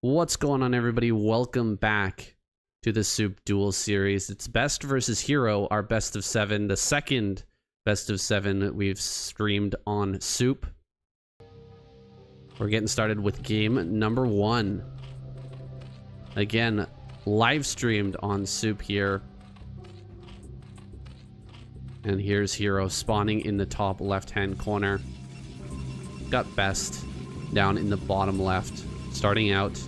What's going on, everybody? Welcome back to the SOOP Duel series. It's best versus hero, our best of 7, the second best of 7 that we've streamed on SOOP. We're getting started with game number 1. Again, live streamed on SOOP here. And here's hero spawning in the top left-hand corner. Got best down in the bottom left, starting out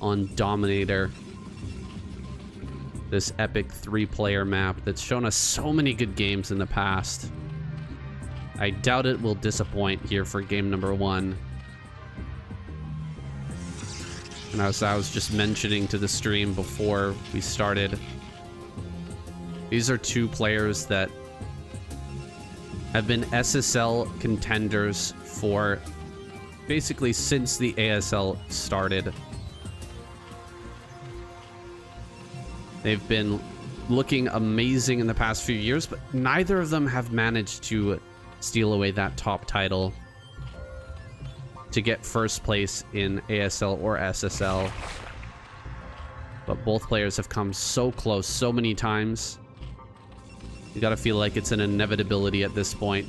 on Dominator, this epic 3-player map that's shown us so many good games in the past. I doubt it will disappoint here for game number 1. And as I was just mentioning to the stream before we started, these are 2 players that have been SSL contenders for basically since the ASL started. They've been looking amazing in the past few years, but neither of them have managed to steal away that top title to get first place in ASL or SSL. But both players have come so close so many times. You gotta feel like it's an inevitability at this point.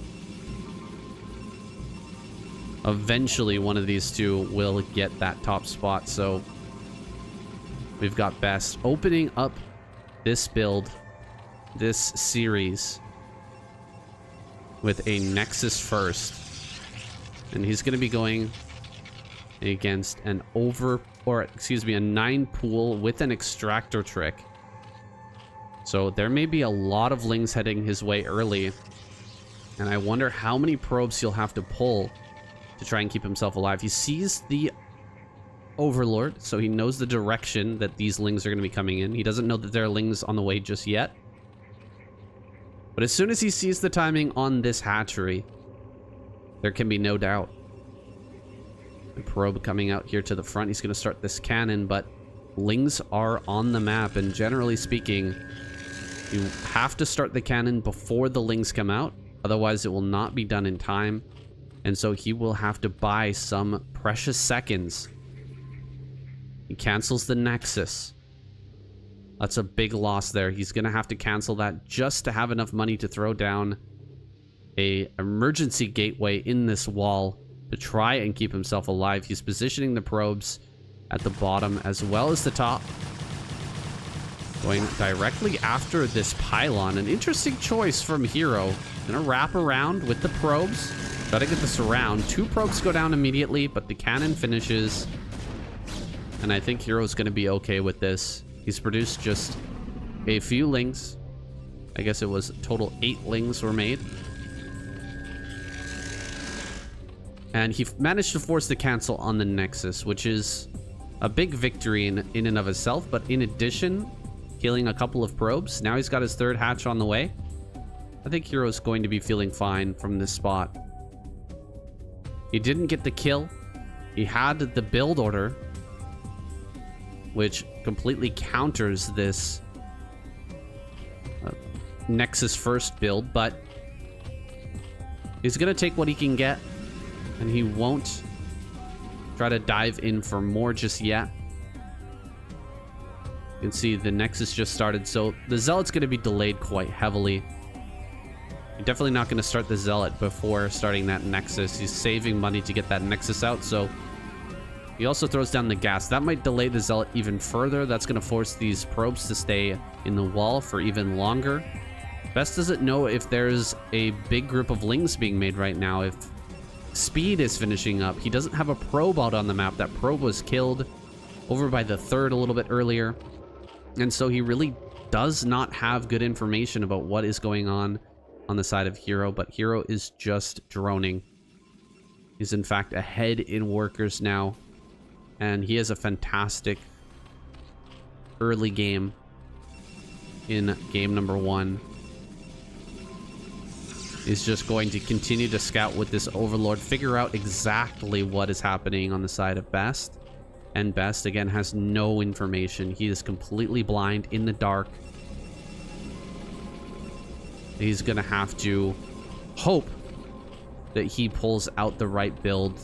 Eventually, one of these 2 will get that top spot, so we've got best opening up this build, this series, with a Nexus first. And he's going to be going against an a 9 pool with an extractor trick. So there may be a lot of lings heading his way early. And I wonder how many probes he'll have to pull to try and keep himself alive. He sees the Overlord, so he knows the direction that these lings are going to be coming in. He doesn't know that there are lings on the way just yet. But as soon as he sees the timing on this hatchery, there can be no doubt. The probe coming out here to the front. He's going to start this cannon, but lings are on the map, and generally speaking, you have to start the cannon before the lings come out. Otherwise, it will not be done in time. And so he will have to buy some precious seconds. He cancels the Nexus. That's a big loss there. He's going to have to cancel that just to have enough money to throw down a emergency gateway in this wall to try and keep himself alive. He's positioning the probes at the bottom as well as the top. Going directly after this pylon. An interesting choice from Hero. Gonna wrap around with the probes. Try to get this around. 2 probes go down immediately, but the cannon finishes. And I think Hero's going to be okay with this. He's produced just a few lings. I guess it was total 8 lings were made. And he managed to force the cancel on the Nexus, which is a big victory in and of itself. But in addition, killing a couple of probes. Now he's got his 3rd hatch on the way. I think Hero's going to be feeling fine from this spot. He didn't get the kill. He had the build order, which completely counters this Nexus first build, but he's going to take what he can get, and he won't try to dive in for more just yet. You can see the Nexus just started, so the Zealot's going to be delayed quite heavily. You're definitely not going to start the Zealot before starting that Nexus. He's saving money to get that Nexus out, so he also throws down the gas. That might delay the Zealot even further. That's going to force these probes to stay in the wall for even longer. Best doesn't know if there's a big group of lings being made right now. If Speed is finishing up, he doesn't have a probe out on the map. That probe was killed over by the 3rd a little bit earlier. And so he really does not have good information about what is going on the side of Hero. But Hero is just droning. He's in fact ahead in workers now. And he has a fantastic early game in game number 1. He's just going to continue to scout with this Overlord, figure out exactly what is happening on the side of Best. And Best, again, has no information. He is completely blind in the dark. He's going to have to hope that he pulls out the right build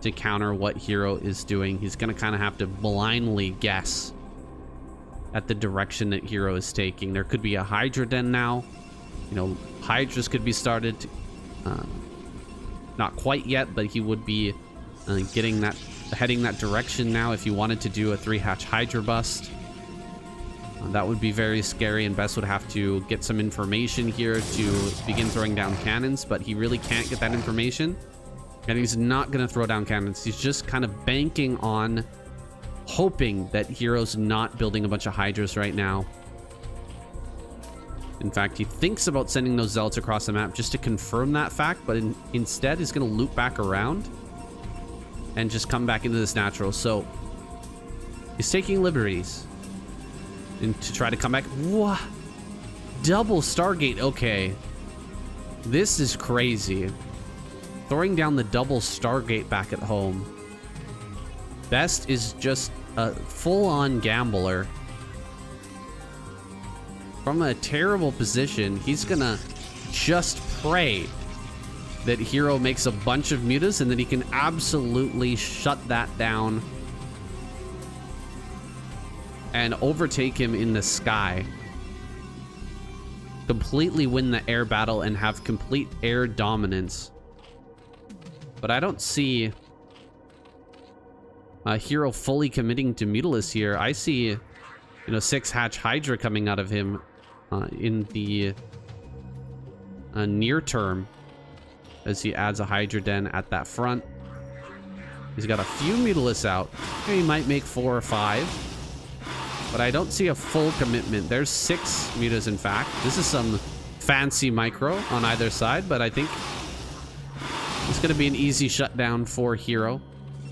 to counter what Hero is doing. He's going to kind of have to blindly guess at the direction that Hero is taking. There could be a Hydra Den now. You know, Hydras could be started. Not quite yet, but he would be heading that direction now if you wanted to do a 3-hatch Hydra bust. That would be very scary, and Best would have to get some information here to begin throwing down cannons, but he really can't get that information. And he's not going to throw down cannons. He's just kind of banking on hoping that Hero's not building a bunch of Hydras right now. In fact, he thinks about sending those Zealots across the map just to confirm that fact, but instead he's going to loop back around and just come back into this natural. So he's taking liberties and to try to come back. What? Double Stargate. Okay. This is crazy. Throwing down the double Stargate back at home. Best is just a full-on gambler. From a terrible position, he's gonna just pray that Hero makes a bunch of mutas and that he can absolutely shut that down and overtake him in the sky. Completely win the air battle and have complete air dominance. But I don't see Hero fully committing to Mutalisk here. I see, you know, 6-hatch Hydra coming out of him in the near term as he adds a Hydra Den at that front. He's got a few Mutalisks out. He might make 4 or 5, but I don't see a full commitment. There's 6 mutas, in fact. This is some fancy micro on either side, but I think it's going to be an easy shutdown for Hero.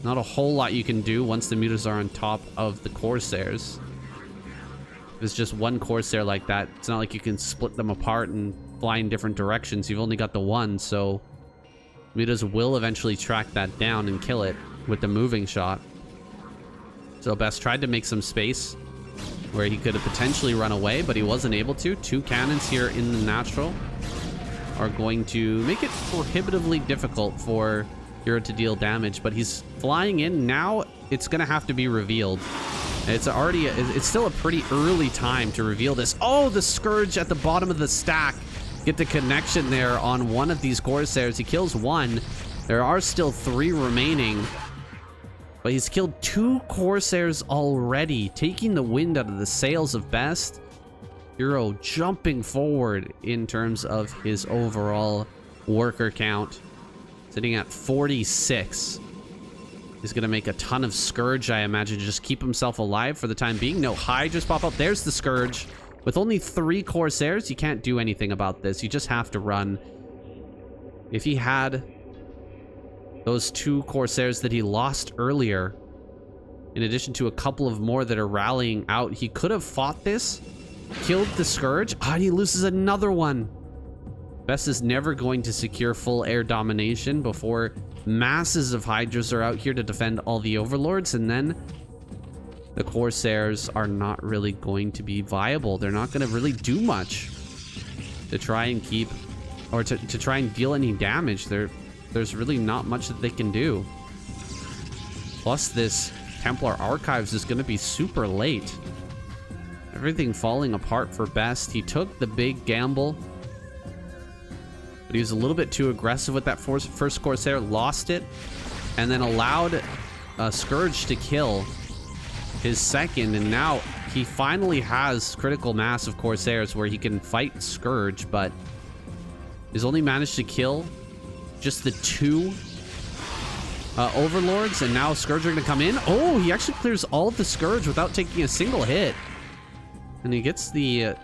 Not a whole lot you can do once the mutas are on top of the Corsairs. If it's just one Corsair like that, it's not like you can split them apart and fly in different directions. You've only got the one, so mutas will eventually track that down and kill it with the moving shot. So Best tried to make some space where he could have potentially run away, but he wasn't able to. 2 cannons here in the natural are going to make it prohibitively difficult for Hero to deal damage, but he's flying in now. It's gonna have to be revealed. It's still a pretty early time to reveal this. Oh, the Scourge at the bottom of the stack. Get the connection there on one of these Corsairs. He kills 1. There are still 3 remaining, but he's killed 2 Corsairs already, taking the wind out of the sails of Best. Hero jumping forward in terms of his overall worker count, sitting at 46. He's gonna make a ton of Scourge, I imagine, to just keep himself alive for the time being. No Hydras pop up. There's the Scourge. With only 3 Corsairs, you can't do anything about this. You just have to run. If he had those 2 Corsairs that he lost earlier, in addition to a couple of more that are rallying out, he could have fought this, killed the Scourge. And he loses another one. Best is never going to secure full air domination before masses of Hydras are out here to defend all the Overlords, and then the Corsairs are not really going to be viable. They're not going to really do much to try and keep, or to try and deal any damage. There's really not much that they can do. Plus, this Templar Archives is going to be super late. Everything falling apart for Best. He took the big gamble, but he was a little bit too aggressive with that first Corsair, lost it, and then allowed Scourge to kill his second, and now he finally has critical mass of Corsairs where he can fight Scourge, but he's only managed to kill just the 2 Overlords, and now Scourge are going to come in. Oh, he actually clears all of the Scourge without taking a single hit, and he gets the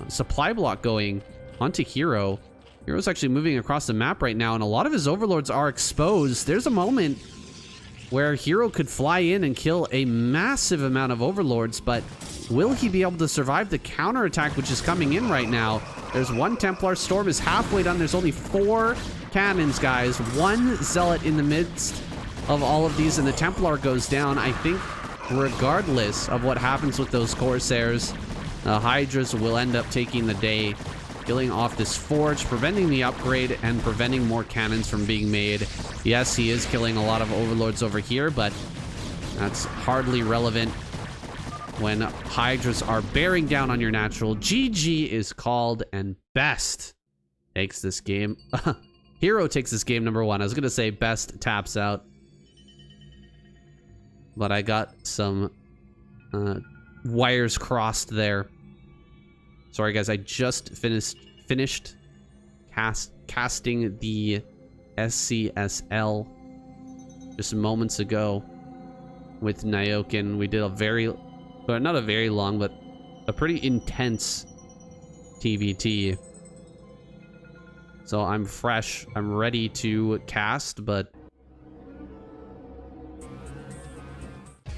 supply block going onto Hero. Hero's actually moving across the map right now, and a lot of his Overlords are exposed. There's a moment where Hero could fly in and kill a massive amount of Overlords, but will he be able to survive the counterattack which is coming in right now? There's 1 Templar. Storm is halfway done. There's only 4 cannons, guys. 1 Zealot in the midst of all of these, and the Templar goes down. I think regardless of what happens with those Corsairs, Hydras will end up taking the day Killing off this forge, preventing the upgrade, and preventing more cannons from being made. Yes, he is killing a lot of overlords over here, but that's hardly relevant when Hydras are bearing down on your natural. GG is called, and Best takes this game. Hero takes this game number 1. I was going to say Best taps out, but I got some wires crossed there. Sorry, guys. I just finished casting the SCSL just moments ago with Nyokin. We did a not a very long, but a pretty intense TVT. So I'm fresh. I'm ready to cast, but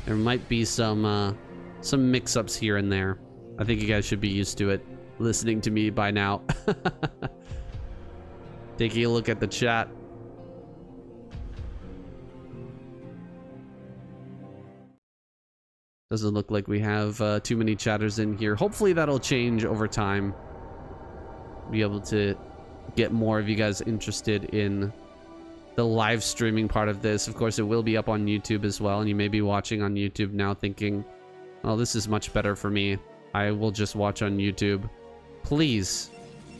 there might be some mix-ups here and there. I think you guys should be used to it, listening to me by now. Taking a look at the chat. Doesn't look like we have too many chatters in here. Hopefully that'll change over time. Be able to get more of you guys interested in the live streaming part of this. Of course, it will be up on YouTube as well, and you may be watching on YouTube now thinking, oh, this is much better for me. I will just watch on YouTube. Please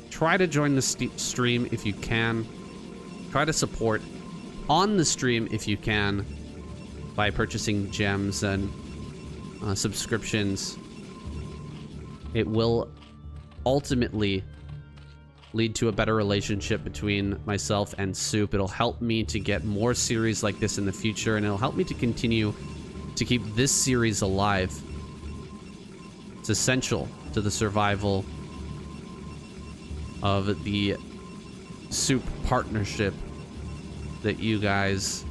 try to join the stream if you can. Try to support on the stream if you can by purchasing gems and subscriptions. It will ultimately lead to a better relationship between myself and SOOP. It'll help me to get more series like this in the future, and it'll help me to continue to keep this series alive. It's essential to the survival of the SOOP partnership that you guys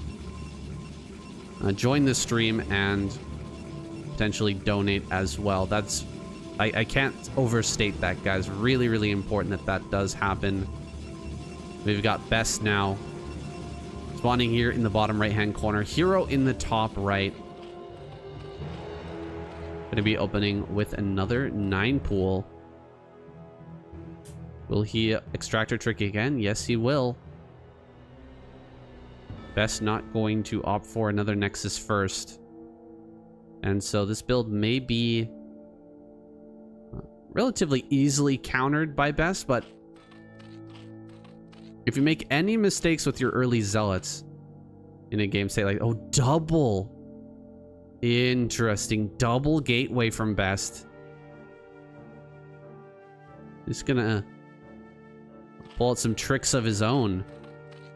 join the stream and potentially donate as well. That's I can't overstate that, guys. Really, really important that that does happen. We've got Best now spawning here in the bottom right hand corner, Hero in the top right. Gonna be opening with another 9 pool. Will he extractor trick again? Yes, he will. Best not going to opt for another Nexus first. And so this build may be relatively easily countered by Best, but if you make any mistakes with your early zealots in a game, say like, oh, double. Interesting. Double gateway from Best. He's gonna pull out some tricks of his own.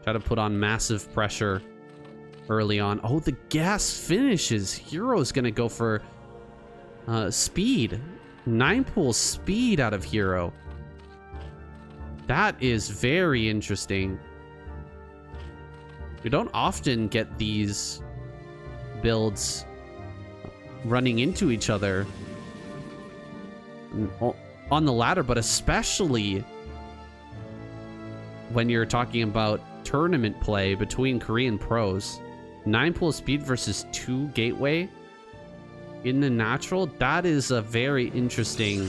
Try to put on massive pressure early on. Oh, the gas finishes. Hero's gonna go for speed. 9 pool speed out of Hero. That is very interesting. We don't often get these builds running into each other on the ladder, but especially when you're talking about tournament play between Korean pros. 9 pool speed versus 2 gateway in the natural. That is a very interesting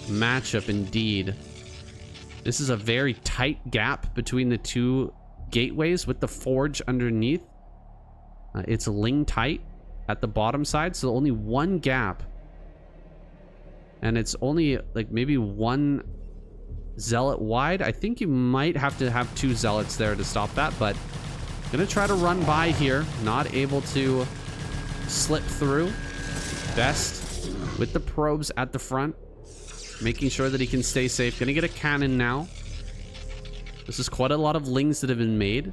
matchup indeed. This is a very tight gap between the 2 gateways with the forge underneath. It's ling tight at the bottom side, so only 1 gap, and it's only like maybe 1 zealot wide. I think you might have to have 2 zealots there to stop that, but gonna try to run by here. Not able to slip through. Best with the probes at the front, making sure that he can stay safe. Gonna get a cannon now. This is quite a lot of lings that have been made,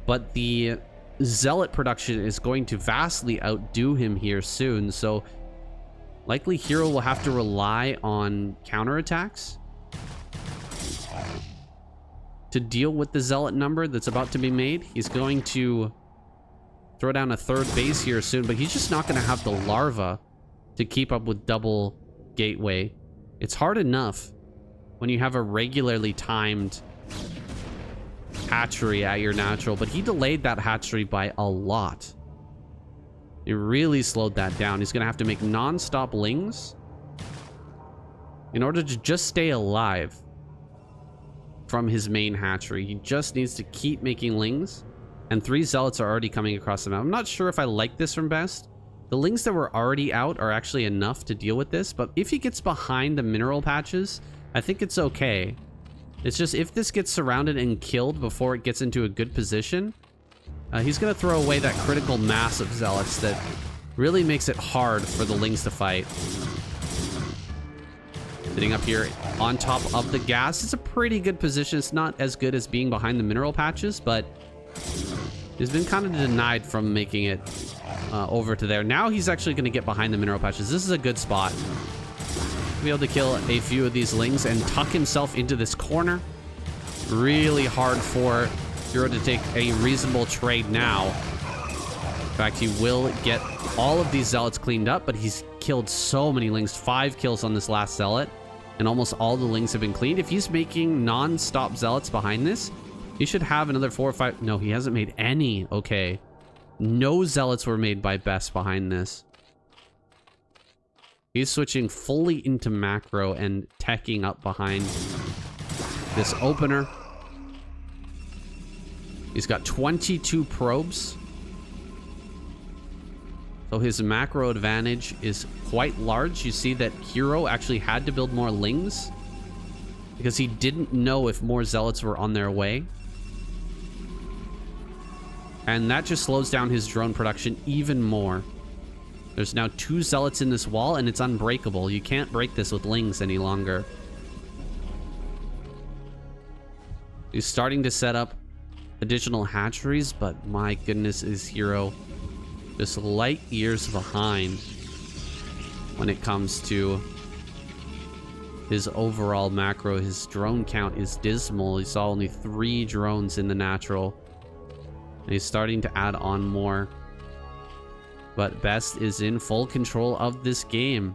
but the zealot production is going to vastly outdo him here soon, so likely Hero will have to rely on counterattacks to deal with the zealot number that's about to be made. He's going to throw down a 3rd base here soon, but he's just not going to have the larva to keep up with double gateway. It's hard enough when you have a regularly timed hatchery at your natural, but he delayed that hatchery by a lot. It really slowed that down. He's gonna have to make non-stop lings In order to just stay alive from his main hatchery, he just needs to keep making lings. And 3 zealots are already coming across the map. I'm not sure if I like this from Best. The lings that were already out are actually enough to deal with this, but if he gets behind the mineral patches, I think it's okay. It's just if this gets surrounded and killed before it gets into a good position, he's going to throw away that critical mass of zealots that really makes it hard for the lings to fight. Sitting up here on top of the gas, it's a pretty good position. It's not as good as being behind the mineral patches, but he's been kind of denied from making it over to there. Now he's actually going to get behind the mineral patches. This is a good spot. Be able to kill a few of these lings and tuck himself into this corner. Really hard for Hero to take a reasonable trade now. In fact, he will get all of these zealots cleaned up, but he's killed so many lings. 5 kills on this last zealot, and almost all the lings have been cleaned. If he's making non-stop zealots behind this, he should have another 4 or 5. No, he hasn't made any. Okay. No zealots were made by Best behind this. He's switching fully into macro and teching up behind this opener. He's got 22 probes. So his macro advantage is quite large. You see that Hero actually had to build more lings because he didn't know if more zealots were on their way. And that just slows down his drone production even more. There's now 2 zealots in this wall, and it's unbreakable. You can't break this with lings any longer. He's starting to set up additional hatcheries, but my goodness, is Hero just light years behind when it comes to his overall macro. His drone count is dismal. He saw only 3 drones in the natural, and he's starting to add on more. But Best is in full control of this game.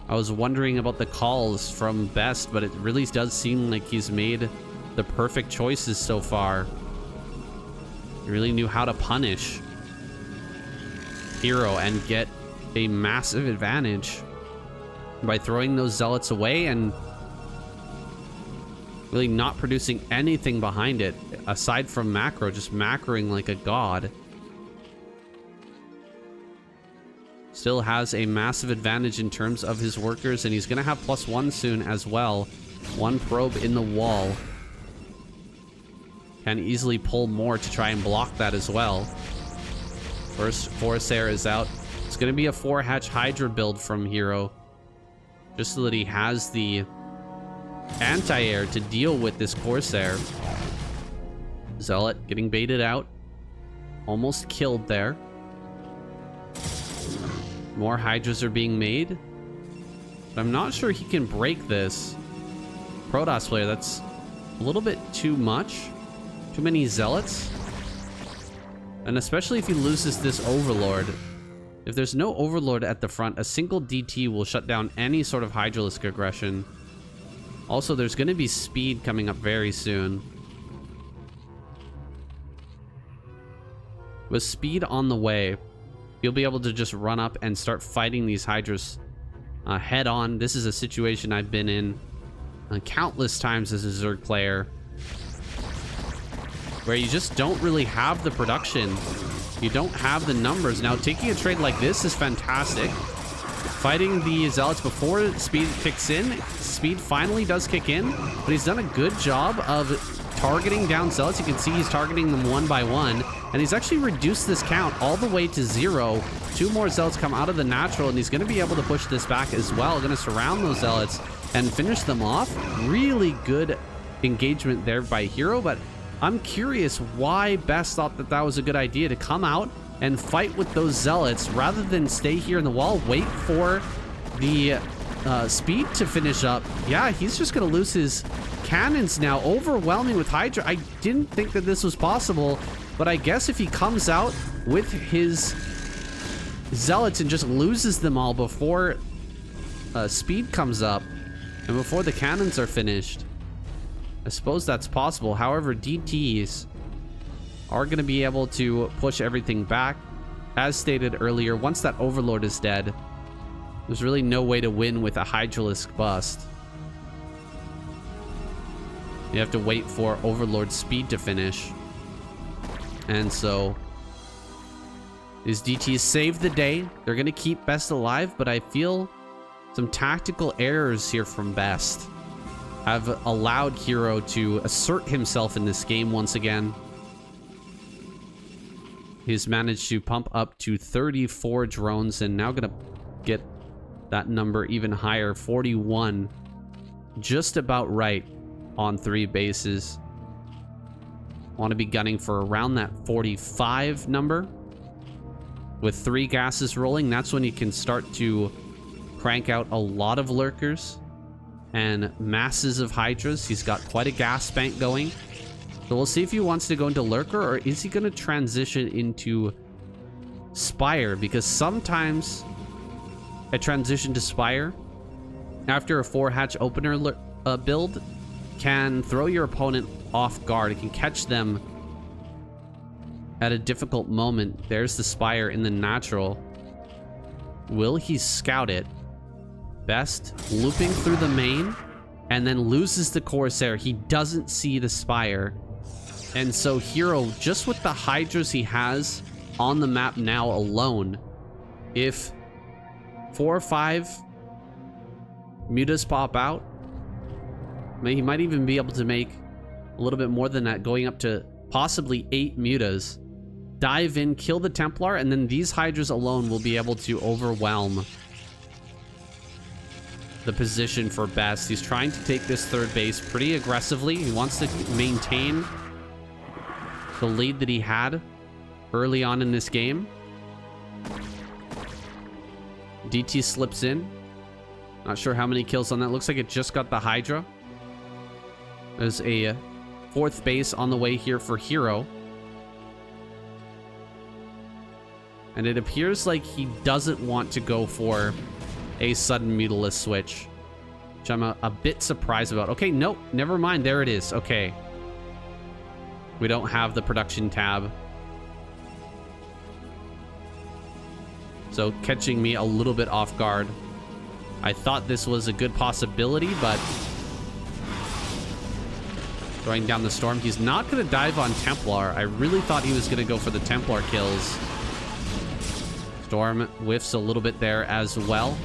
I was wondering about the calls from Best, but it really does seem like he's made the perfect choices so far. He really knew how to punish Hero and get a massive advantage by throwing those zealots away and really not producing anything behind it aside from macro, just macroing like a god. Still has a massive advantage in terms of his workers, and he's gonna have +1 soon as well. 1 probe in the wall. Can easily pull more to try and block that as well. First Corsair is out. It's gonna be a 4-hatch Hydra build from Hero, just so that he has the anti-air to deal with this Corsair. Zealot getting baited out. Almost killed there. More Hydras are being made. But I'm not sure he can break this. Protoss player, that's a little bit too much. Too many Zealots. And especially if he loses this Overlord. If there's no Overlord at the front, a single DT will shut down any sort of Hydralisk aggression. Also, there's going to be speed coming up very soon. With speed on the way, you'll be able to just run up and start fighting these Hydras head on. This is a situation I've been in countless times as a Zerg player, where you just don't really have the production. You don't have the numbers. Now, taking a trade like this is fantastic. Fighting the Zealots before speed kicks in. Speed finally does kick in, but he's done a good job of targeting down Zealots. You can see he's targeting them 1 by 1, and he's actually reduced this count all the way to 0. 2 more Zealots come out of the natural, and he's going to be able to push this back as well. Going to surround those Zealots and finish them off. Really good engagement there by Hero, but I'm curious why Best thought that that was a good idea to come out and fight with those Zealots rather than stay here in the wall, wait for the speed to finish up. Yeah, he's just going to lose his cannons now. Overwhelming with Hydra. I didn't think that this was possible, but I guess if he comes out with his Zealots and just loses them all before speed comes up and before the cannons are finished, I suppose that's possible. However, DTs are going to be able to push everything back. as stated earlier, once that Overlord is dead, there's really no way to win with a Hydralisk bust. You have to wait for Overlord speed to finish. And so these DTs save the day. They're going to keep Best alive, but I feel some tactical errors here from Best have allowed Hero to assert himself in this game once again. He's managed to pump up to 34 drones and now going to get that number even higher, 41. Just about right on 3 bases. Want to be gunning for around that 45 number. With 3 gases rolling, that's when you can start to crank out a lot of lurkers and masses of hydras. He's got quite a gas bank going. So we'll see if he wants to go into lurker, or is he going to transition into spire? Because sometimes a transition to spire after a 4-hatch opener build can throw your opponent off guard. It can catch them at a difficult moment. There's the spire in the natural. Will he scout it? Best looping through the main and then loses the Corsair. He doesn't see the spire. And so Hero, just with the hydras he has on the map now alone, if 4 or 5 mutas pop out, he might even be able to make a little bit more than that, going up to possibly 8 mutas. Dive in, kill the Templar, and then these hydras alone will be able to overwhelm the position for Best. He's trying to take this 3rd base pretty aggressively. He wants to maintain the lead that he had early on in this game. DT slips in. Not sure how many kills on that. Looks like it just got the Hydra. There's a 4th base on the way here for Hero. And it appears like he doesn't want to go for a sudden Mutalist switch, which I'm a bit surprised about. Okay, nope, never mind. There it is. Okay. We don't have the production tab. So catching me a little bit off guard. I thought this was a good possibility, but throwing down the Storm. He's not going to dive on Templar. I really thought he was going to go for the Templar kills. Storm whiffs a little bit there as well.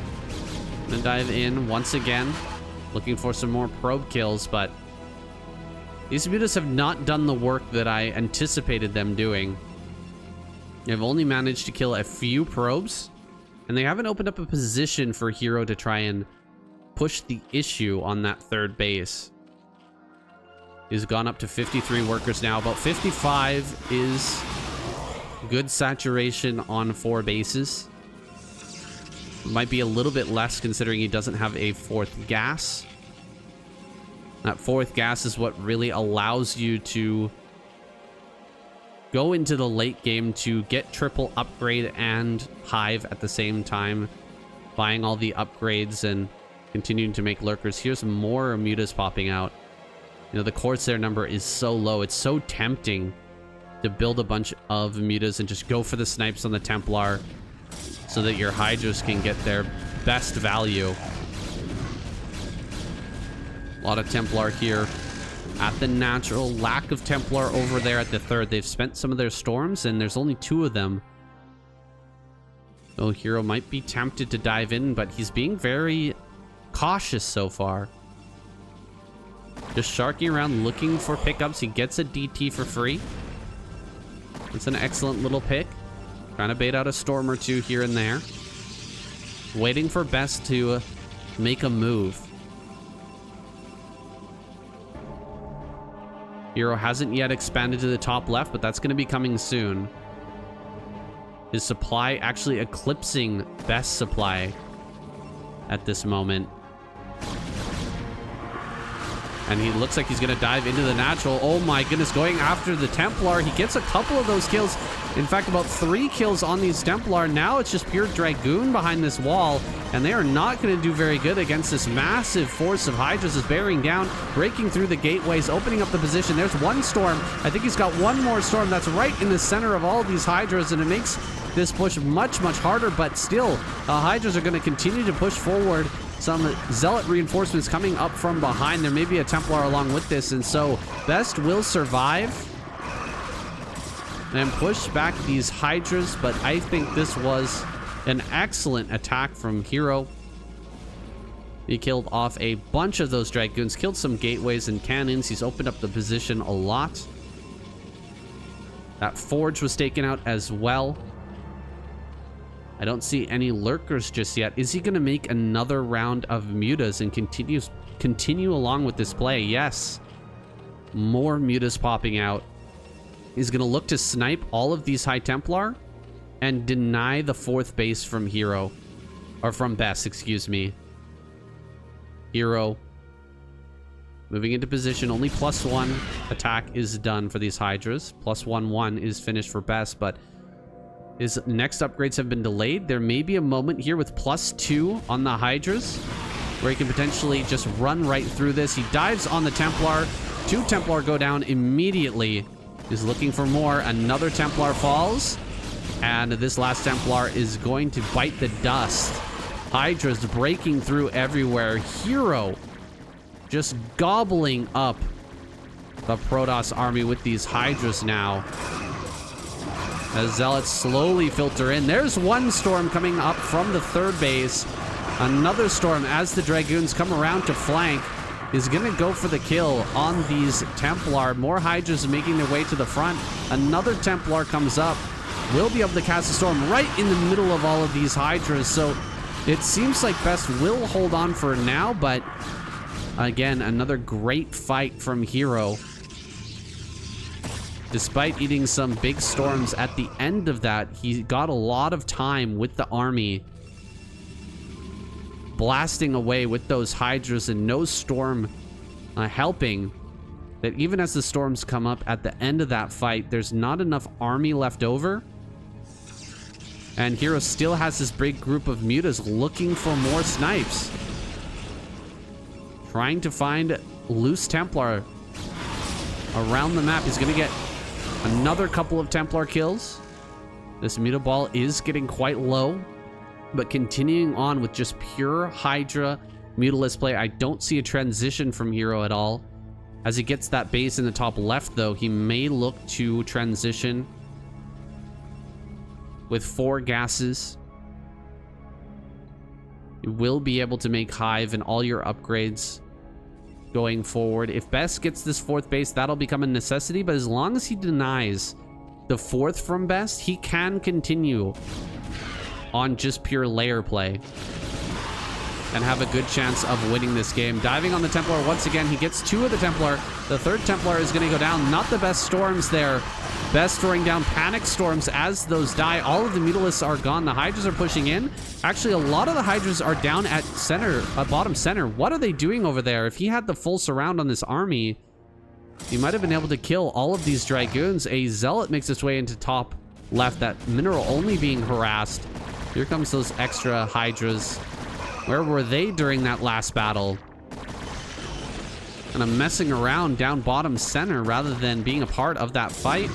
Gonna dive in once again, looking for some more probe kills, but these mutas have not done the work that I anticipated them doing. They've only managed to kill a few probes, and they haven't opened up a position for Hero to try and push the issue on that 3rd base. He's gone up to 53 workers now. About 55 is good saturation on 4 bases. Might be a little bit less considering he doesn't have a 4th gas. That 4th gas is what really allows you to go into the late game to get triple upgrade and hive at the same time, buying all the upgrades and continuing to make lurkers. Here's more mutas popping out. You know, the Corsair number is so low. It's so tempting to build a bunch of mutas and just go for the snipes on the Templar so that your hydras can get their best value. A lot of Templar here at the natural. Lack of Templar over there at the 3rd. They've spent some of their storms and there's only 2 of them. So Hero might be tempted to dive in, but he's being very cautious so far. Just sharking around looking for pickups. He gets a DT for free. It's an excellent little pick. Trying to bait out a storm or 2 here and there. Waiting for Best to make a move. Hero hasn't yet expanded to the top left, but that's going to be coming soon. His supply actually eclipsing Best's supply at this moment. And he looks like he's going to dive into the natural. Oh my goodness, going after the Templar. He gets a couple of those kills. In fact, about 3 kills on these Templar. Now it's just pure Dragoon behind this wall. And they are not going to do very good against this massive force of Hydras is bearing down, breaking through the gateways, opening up the position. There's one Storm. I think he's got one more Storm that's right in the center of all of these Hydras, and it makes this push much, much harder. But still, Hydras are going to continue to push forward. Some Zealot reinforcements coming up from behind. There may be a Templar along with this, and so Best will survive and push back these Hydras, but I think this was an excellent attack from Hero. He killed off a bunch of those Dragoons, killed some gateways and cannons. He's opened up the position a lot. That Forge was taken out as well. I don't see any lurkers just yet. Is he going to make another round of mutas and continue along with this play? Yes. More mutas popping out. He's going to look to snipe all of these High Templar and deny the 4th base from Hero. Or from Best, excuse me. Hero moving into position. Only +1 attack is done for these Hydras. +1/1 is finished for Best, but his next upgrades have been delayed. There may be a moment here with +2 on the Hydras where he can potentially just run right through this. He dives on the Templar. 2 Templar go down immediately. He's looking for more. Another Templar falls. And this last Templar is going to bite the dust. Hydras breaking through everywhere. Hero just gobbling up the Protoss army with these Hydras now. As Zealots slowly filter in. There's one Storm coming up from the 3rd base. Another Storm as the Dragoons come around to flank is going to go for the kill on these Templar. More Hydras making their way to the front. Another Templar comes up. Will be able to cast a Storm right in the middle of all of these Hydras. So it seems like Best will hold on for now, but again, another great fight from Hero. Despite eating some big Storms at the end of that, he got a lot of time with the army blasting away with those Hydras, and no Storm helping. That even as the Storms come up at the end of that fight, there's not enough army left over. And Hero still has this big group of mutas looking for more snipes. Trying to find loose Templar around the map. He's going to get another couple of Templar kills. This muta ball is getting quite low, but continuing on with just pure Hydra mutalist play. I don't see a transition from Hero at all. As he gets that base in the top left, though, he may look to transition with 4 gases. You will be able to make Hive and all your upgrades going forward. If Best gets this 4th base, that'll become a necessity, but as long as he denies the 4th from Best, he can continue on just pure layer play and have a good chance of winning this game. Diving on the Templar once again. He gets 2 of the Templar. The 3rd Templar is going to go down. Not the best Storms there. Best throwing down Panic Storms as those die. All of the Mutalists are gone. The Hydras are pushing in. Actually, a lot of the Hydras are down at center, bottom center. What are they doing over there? If he had the full surround on this army, he might have been able to kill all of these Dragoons. A Zealot makes its way into top left. That Mineral only being harassed. Here comes those extra Hydras. Where were they during that last battle? Kind of messing around down bottom center rather than being a part of that fight.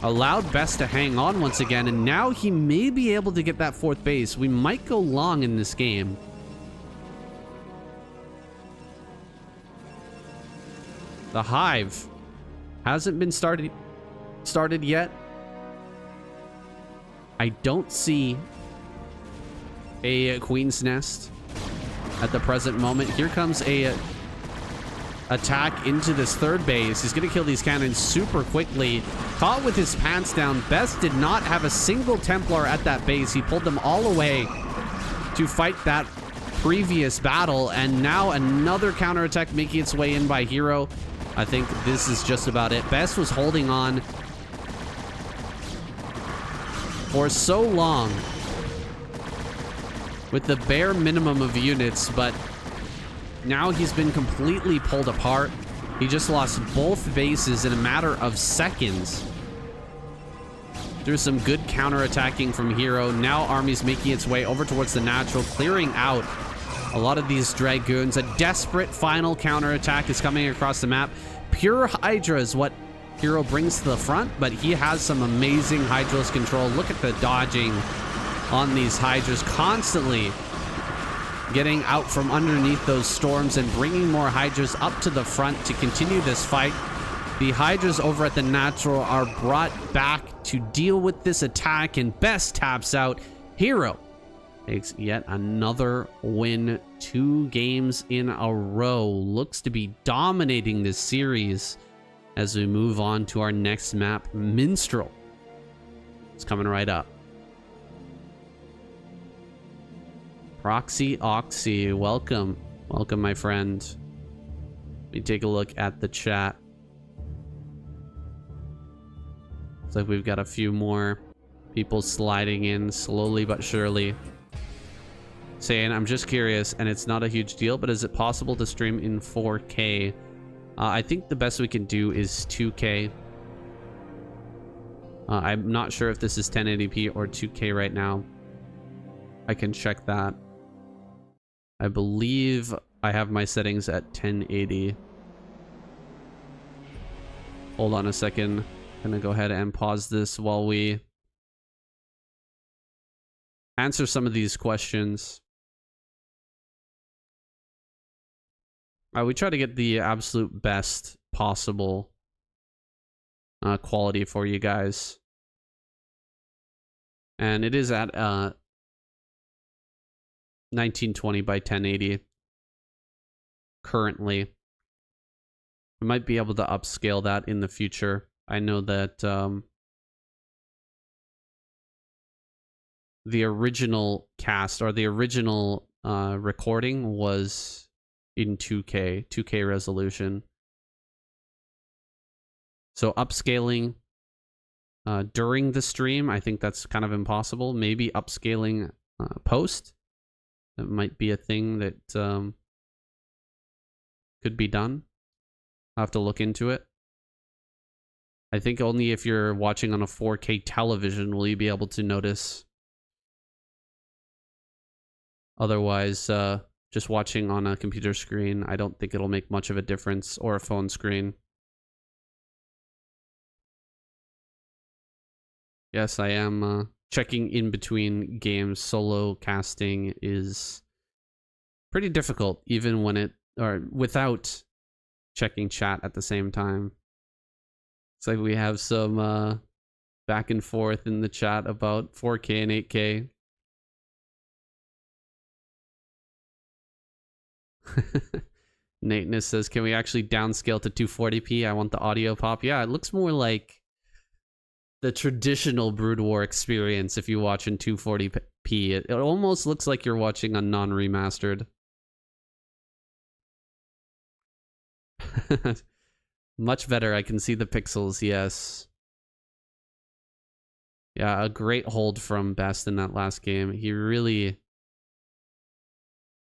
Allowed Best to hang on once again, and now he may be able to get that 4th base. We might go long in this game. The Hive hasn't been started yet. I don't see a Queen's Nest at the present moment. Here comes a attack into this 3rd base. He's going to kill these cannons super quickly. Caught with his pants down. Best did not have a single Templar at that base. He pulled them all away to fight that previous battle, and now another counterattack making its way in by Hero. I think this is just about it. Best was holding on for so long with the bare minimum of units, but now he's been completely pulled apart. He just lost both bases in a matter of seconds. Through some good counterattacking from Hero. Now Army's making its way over towards the natural, clearing out a lot of these Dragoons. A desperate final counterattack is coming across the map. Pure Hydra is what Hero brings to the front, but he has some amazing Hydra's control. Look at the dodging on these Hydras, constantly getting out from underneath those storms and bringing more Hydras up to the front to continue this fight. The Hydras over at the natural are brought back to deal with this attack, and Best taps out. Hero takes yet another win. 2 games in a row. Looks to be dominating this series as we move on to our next map, Minstrel. It's coming right up. Proxy Oxy, welcome. Welcome, my friend. Let me take a look at the chat. Looks like we've got a few more people sliding in slowly but surely. Saying, I'm just curious, and it's not a huge deal, but is it possible to stream in 4K? I think the best we can do is 2K. I'm not sure if this is 1080p or 2K right now. I can check that. I believe I have my settings at 1080. Hold on a second. I'm gonna go ahead and pause this while we answer some of these questions. We try to get the absolute best possible quality for you guys. And it is at 1920 by 1080 currently. We might be able to upscale that in the future. I know that the original cast or the original recording was in 2K resolution. So upscaling during the stream, I think that's kind of impossible. Maybe upscaling post. That might be a thing that could be done. I'll have to look into it. I think only if you're watching on a 4K television will you be able to notice. Otherwise, just watching on a computer screen, I don't think it'll make much of a difference, or a phone screen. Yes, I am checking in between games. Solo casting is pretty difficult, even when it, or without checking chat at the same time. It's like we have some back and forth in the chat about 4K and 8K. Nateness says, can we actually downscale to 240p? I want the audio pop. Yeah, it looks more like the traditional Broodwar experience if you watch in 240p. It almost looks like you're watching a non-remastered. Much better. I can see the pixels, yes. Yeah, a great hold from Best in that last game. He really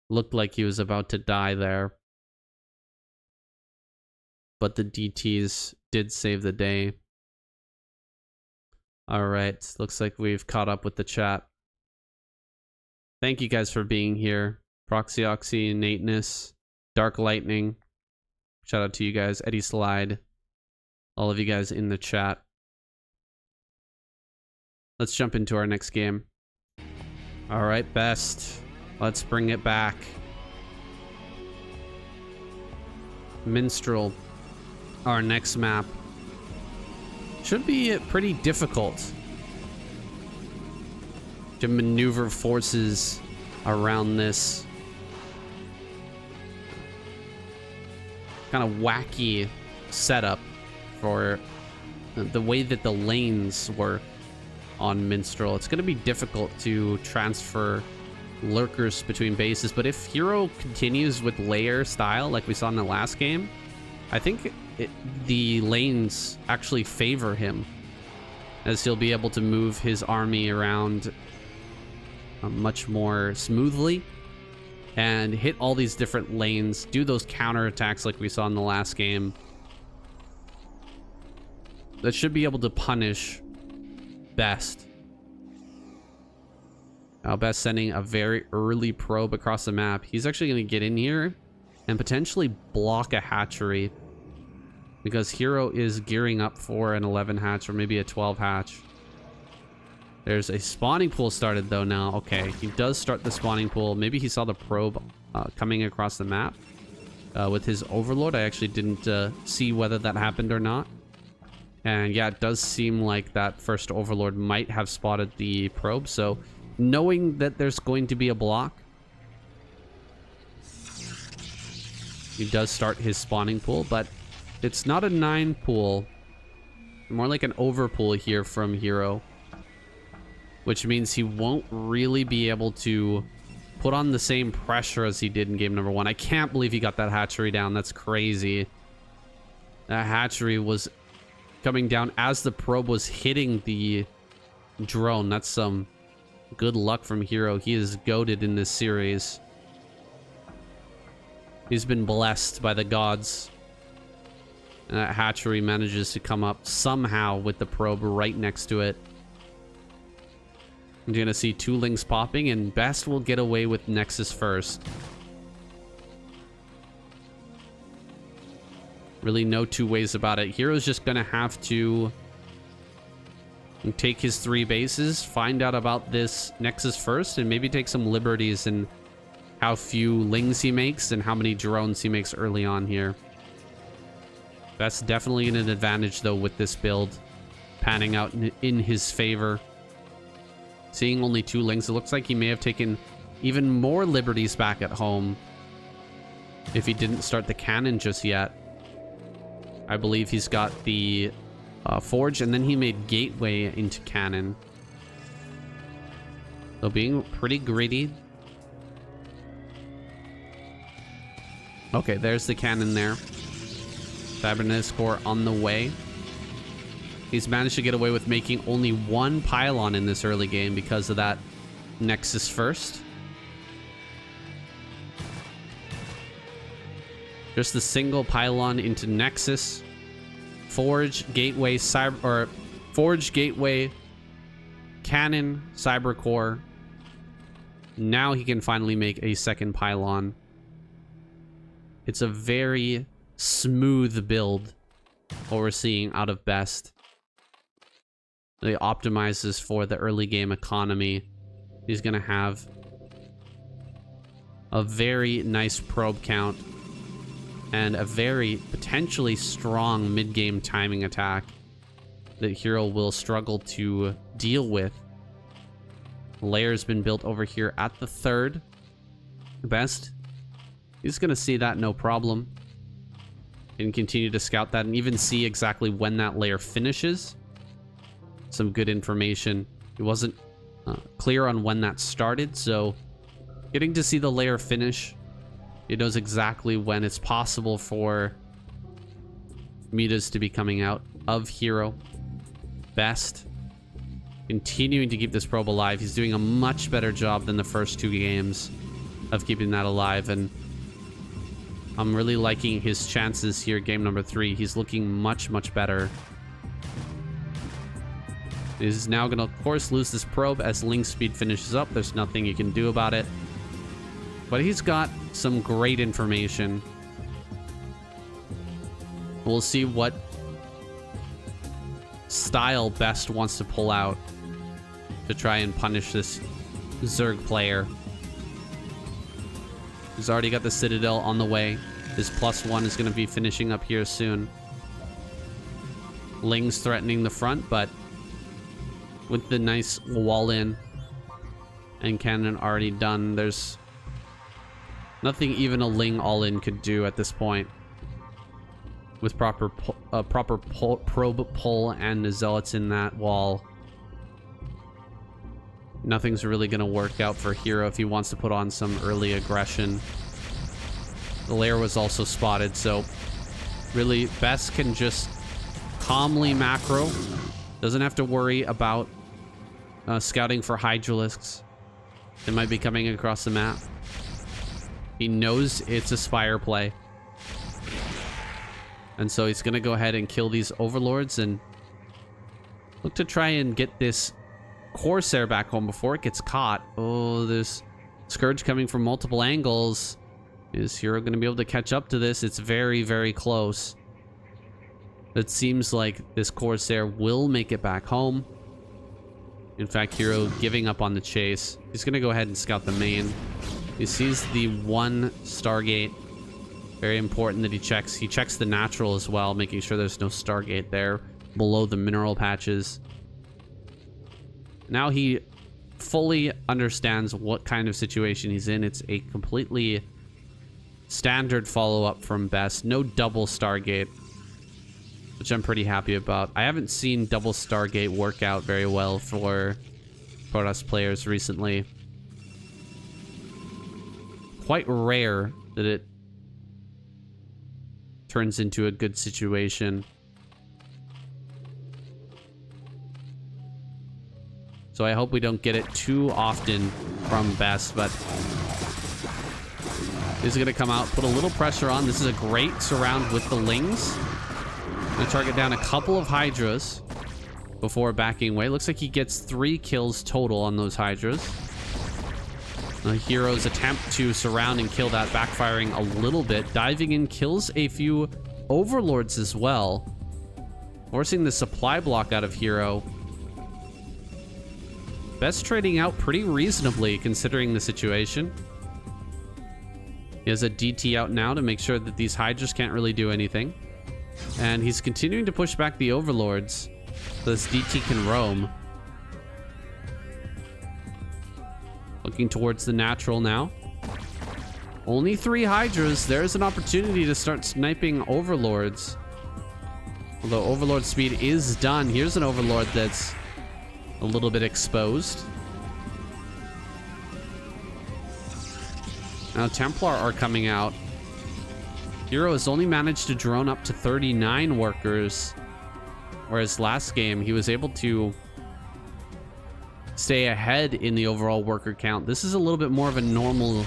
looked like he was about to die there. But the DTs did save the day. Alright, looks like we've caught up with the chat. Thank you guys for being here. Proxy Oxy, Nateness, Dark Lightning. Shout out to you guys. Eddie Slide. All of you guys in the chat. Let's jump into our next game. Alright, Best. Let's bring it back. Minstrel, our next map. Should be pretty difficult to maneuver forces around this kind of wacky setup for the way that the lanes work on Minstrel. It's going to be difficult to transfer lurkers between bases, but if Hero continues with layer style like we saw in the last game, I think the lanes actually favor him, as he'll be able to move his army around much more smoothly and hit all these different lanes, do those counterattacks like we saw in the last game. That should be able to punish Best. Now Best sending a very early probe across the map. He's actually going to get in here and potentially block a hatchery, because Hero is gearing up for an 11 hatch or maybe a 12 hatch. There's a spawning pool started though now. Okay, he does start the spawning pool. Maybe he saw the probe coming across the map with his overlord. I actually didn't see whether that happened or not. And yeah, it does seem like that first overlord might have spotted the probe. So knowing that there's going to be a block, he does start his spawning pool, but it's not a 9 pool, more like an over pool here from Hero, which means he won't really be able to put on the same pressure as he did in game number 1. I can't believe he got that hatchery down. That's crazy. That hatchery was coming down as the probe was hitting the drone. That's some good luck from Hero. He is goated in this series. He's been blessed by the gods. And that hatchery manages to come up somehow with the probe right next to it. You're gonna see 2 lings popping, and Best will get away with Nexus first. Really no two ways about it. Hero's just gonna have to take his 3 bases, find out about this Nexus first, and maybe take some liberties in how few lings he makes and how many drones he makes early on here. That's definitely an advantage though with this build panning out in his favor. Seeing only 2 lings, it looks like he may have taken even more liberties back at home if he didn't start the cannon just yet. I believe he's got the forge, and then he made gateway into cannon. So being pretty greedy. Okay, there's the cannon there. Cybernetic core on the way. He's managed to get away with making only 1 pylon in this early game because of that Nexus first. Just the single pylon into Nexus. Forge, gateway, Forge, gateway, cannon, cyber core. Now he can finally make a second pylon. It's a very smooth build, what we're seeing out of Best. It optimizes for the early game economy. He's gonna have a very nice probe count and a very potentially strong mid-game timing attack that Hero will struggle to deal with. Layer's been built over here at the 3rd. Best, he's gonna see that no problem and continue to scout that and even see exactly when that layer finishes. Some good information. It wasn't clear on when that started, so getting to see the layer finish, it knows exactly when it's possible for metas to be coming out of Hero. Best continuing to keep this probe alive. He's doing a much better job than the first 2 games of keeping that alive, and I'm really liking his chances here. Game number 3, he's looking much better. He's now gonna of course lose this probe as link speed finishes up. There's nothing you can do about it, but he's got some great information. We'll see what style Best wants to pull out to try and punish this Zerg player. He's already got the Citadel on the way. His +1 is going to be finishing up here soon. Ling's threatening the front, but with the nice wall in and cannon already done, there's nothing even a Ling all-in could do at this point. With proper probe pull and the zealots in that wall, nothing's really going to work out for Hero if he wants to put on some early aggression. The layer was also spotted, so really Best can just calmly macro. Doesn't have to worry about scouting for Hydralisks that might be coming across the map. He knows it's a Spire play. And so he's going to go ahead and kill these Overlords and look to try and get this Corsair back home before it gets caught. Oh, there's Scourge coming from multiple angles. Is Hero going to be able to catch up to this? It's very, very close. It seems like this Corsair will make it back home. In fact, Hero giving up on the chase. He's going to go ahead and scout the main. He sees the one Stargate. Very important that he checks. He checks the natural as well, making sure there's no Stargate there below the mineral patches. Now he fully understands what kind of situation he's in. It's a completely standard follow-up from Best. No double Stargate, which I'm pretty happy about. I haven't seen double Stargate work out very well for Protoss players recently. Quite rare that it turns into a good situation. So I hope we don't get it too often from Best, but he's going to come out, put a little pressure on. This is a great surround with the Lings. Going to target down a couple of Hydras before backing away. Looks like he gets 3 kills total on those Hydras. The Hero's attempt to surround and kill that, backfiring a little bit. Diving in, kills a few Overlords as well, forcing the supply block out of Hero. Best trading out pretty reasonably considering the situation. He has a DT out now to make sure that these Hydras can't really do anything. And he's continuing to push back the Overlords so this DT can roam. Looking towards the natural now. Only 3 Hydras. There's an opportunity to start sniping Overlords. Although Overlord speed is done. Here's an Overlord that's a little bit exposed. Now Templar are coming out. Hero has only managed to drone up to 39 workers, whereas last game he was able to stay ahead in the overall worker count. This is a little bit more of a normal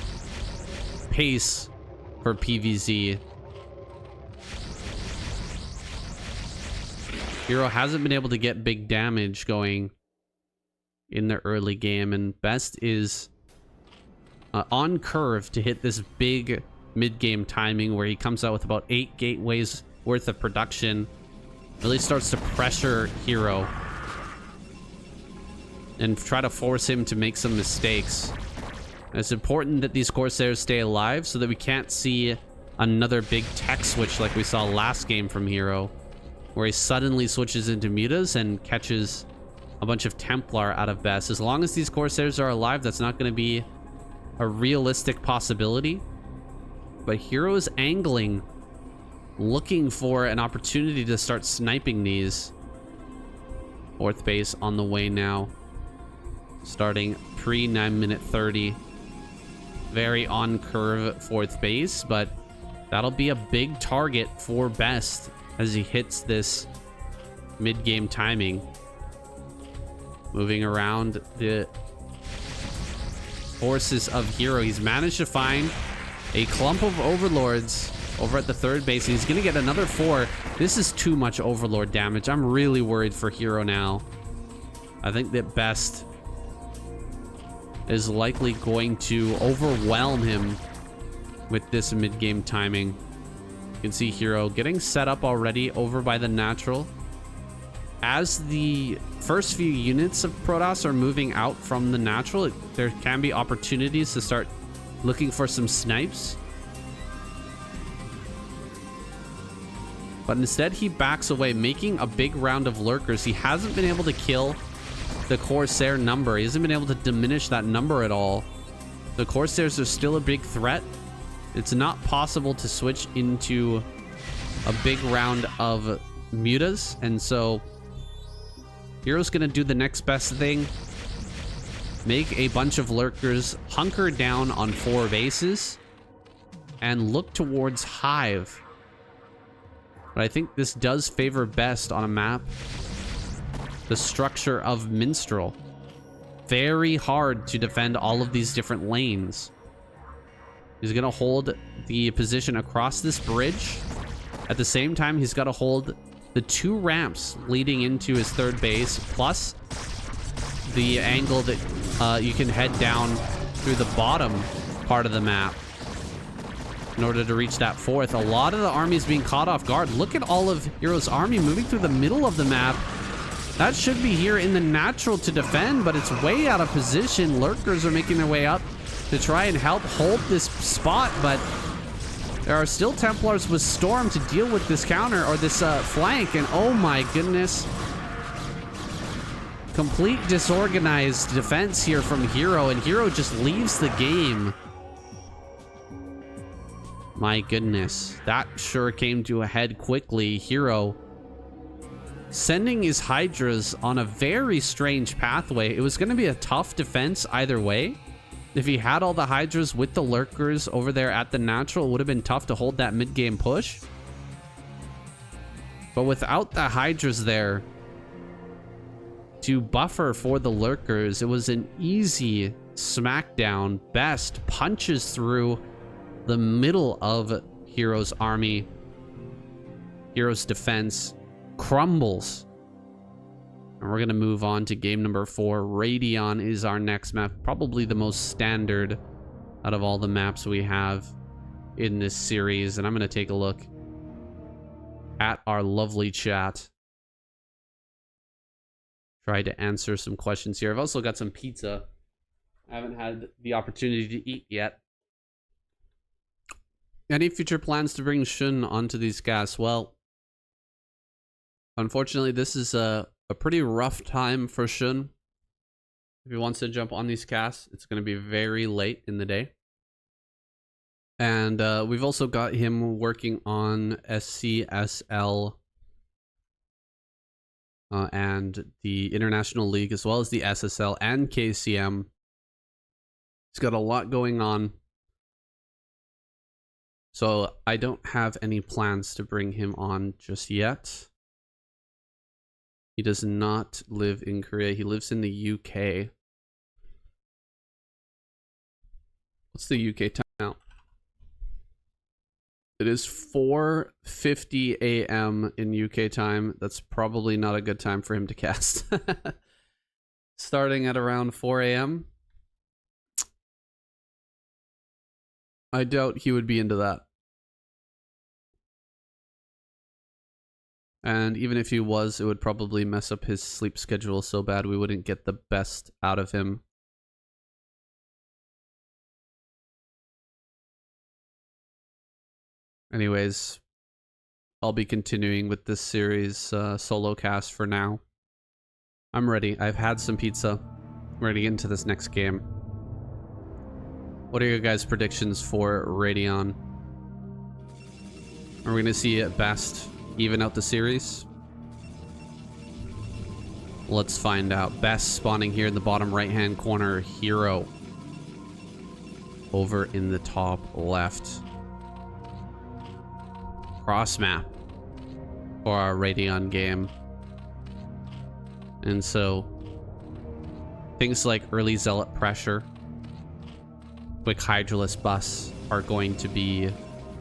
pace for PvZ. Hero hasn't been able to get big damage going in the early game, and Best is on curve to hit this big mid-game timing where he comes out with about 8 gateways worth of production. Really starts to pressure Hero and try to force him to make some mistakes. And it's important that these Corsairs stay alive so that we can't see another big tech switch like we saw last game from Hero, where he suddenly switches into mutas and catches a bunch of Templar out of Best. As long as these Corsairs are alive, that's not going to be a realistic possibility. But Hero is angling, looking for an opportunity to start sniping these. 4th base on the way now, starting pre 9 minute 30. Very on curve 4th base, but that'll be a big target for Best as he hits this mid-game timing. Moving around the forces of Hero, he's managed to find a clump of Overlords over at the 3rd base. He's gonna get another 4. This is too much Overlord damage. I'm really worried for Hero now. I think that Best is likely going to overwhelm him with this mid-game timing. You can see Hero getting set up already over by the natural. As the first few units of Protoss are moving out from the natural, there can be opportunities to start looking for some snipes. But instead he backs away, making a big round of lurkers. He hasn't been able to kill the Corsair number. He hasn't been able to diminish that number at all. The Corsairs are still a big threat. It's not possible to switch into a big round of mutas, and so Hero's gonna do the next best thing. Make a bunch of lurkers, hunker down on 4 bases, and look towards Hive. But I think this does favor Best on a map the structure of Minstrel. Very hard to defend all of these different lanes. He's going to hold the position across this bridge. At the same time, he's got to hold the 2 ramps leading into his 3rd base, plus the angle that you can head down through the bottom part of the map in order to reach that 4th. A lot of the army is being caught off guard. Look at all of Hero's army moving through the middle of the map. That should be here in the natural to defend, but it's way out of position. Lurkers are making their way up to try and help hold this spot, but there are still Templars with Storm to deal with this counter or this flank, and oh my goodness. Complete disorganized defense here from Hero, and Hero just leaves the game. My goodness, that sure came to a head quickly. Hero sending his Hydras on a very strange pathway. It was going to be a tough defense either way. If he had all the Hydras with the Lurkers over there at the natural, it would have been tough to hold that mid-game push. But without the Hydras there to buffer for the Lurkers, it was an easy smackdown. Best punches through the middle of Hero's army. Hero's defense crumbles. And we're going to move on to game number 4. Radion is our next map. Probably the most standard out of all the maps we have in this series. And I'm going to take a look at our lovely chat. Try to answer some questions here. I've also got some pizza. I haven't had the opportunity to eat yet. Any future plans to bring Shun onto these casts? Well, unfortunately, this is a pretty rough time for Shun. If he wants to jump on these casts, it's going to be very late in the day. And we've also got him working on SCSL and the International League, as well as the SSL and KCM. He's got a lot going on. So I don't have any plans to bring him on just yet. He does not live in Korea. He lives in the UK. What's the UK time now? It is 4:50 a.m. in UK time. That's probably not a good time for him to cast. Starting at around 4 a.m. I doubt he would be into that. And even if he was, it would probably mess up his sleep schedule so bad we wouldn't get the best out of him. Anyways, I'll be continuing with this series solo cast for now. I'm ready. I've had some pizza. I'm ready to get into this next game. What are your guys' predictions for Radion? Are we going to see at best even out the series? Let's find out. Best spawning here in the bottom right hand corner. Hero over in the top left. Cross map for our Radion game. And so things like early zealot pressure, quick Hydralisk bus are going to be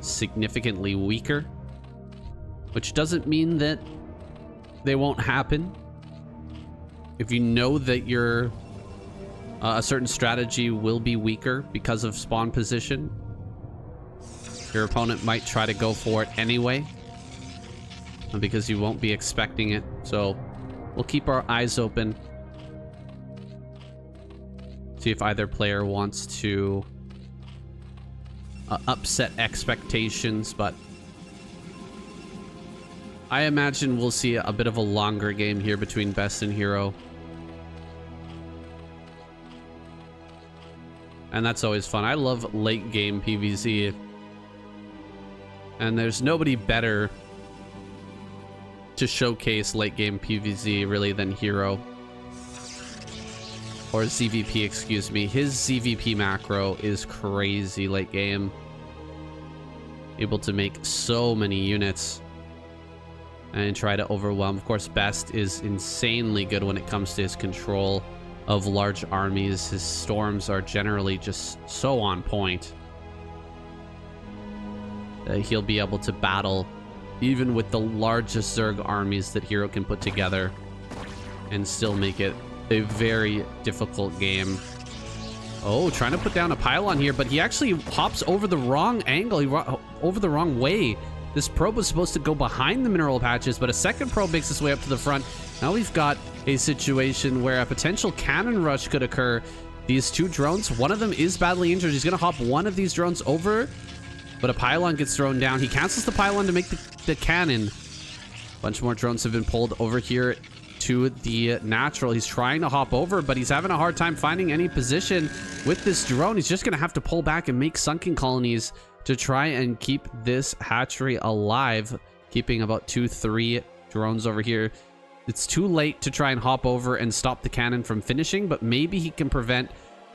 significantly weaker, which doesn't mean that they won't happen. If you know that your a certain strategy will be weaker because of spawn position, your opponent might try to go for it anyway, because you won't be expecting it. So we'll keep our eyes open. See if either player wants to upset expectations, but I imagine we'll see a bit of a longer game here between Best and Hero. And that's always fun. I love late game PvZ. And there's nobody better to showcase late game PvZ really than Hero. Or ZVP, excuse me. His ZVP macro is crazy late game. Able to make so many units and try to overwhelm. Of course, Best is insanely good when it comes to his control of large armies. His storms are generally just so on point. he'll be able to battle even with the largest Zerg armies that Hero can put together and still make it a very difficult game. Oh, trying to put down a pylon here, but he actually hops over the wrong angle. Over the wrong way. This probe was supposed to go behind the mineral patches, but a second probe makes its way up to the front. Now we've got a situation where a potential cannon rush could occur. These two drones, one of them is badly injured. He's going to hop one of these drones over, but a pylon gets thrown down. He cancels the pylon to make the cannon. A bunch more drones have been pulled over here to the natural. He's trying to hop over, but he's having a hard time finding any position with this drone. He's just going to have to pull back and make sunken colonies to try and keep this hatchery alive, keeping about 2-3 drones over here. It's too late to try and hop over and stop the cannon from finishing, but maybe he can prevent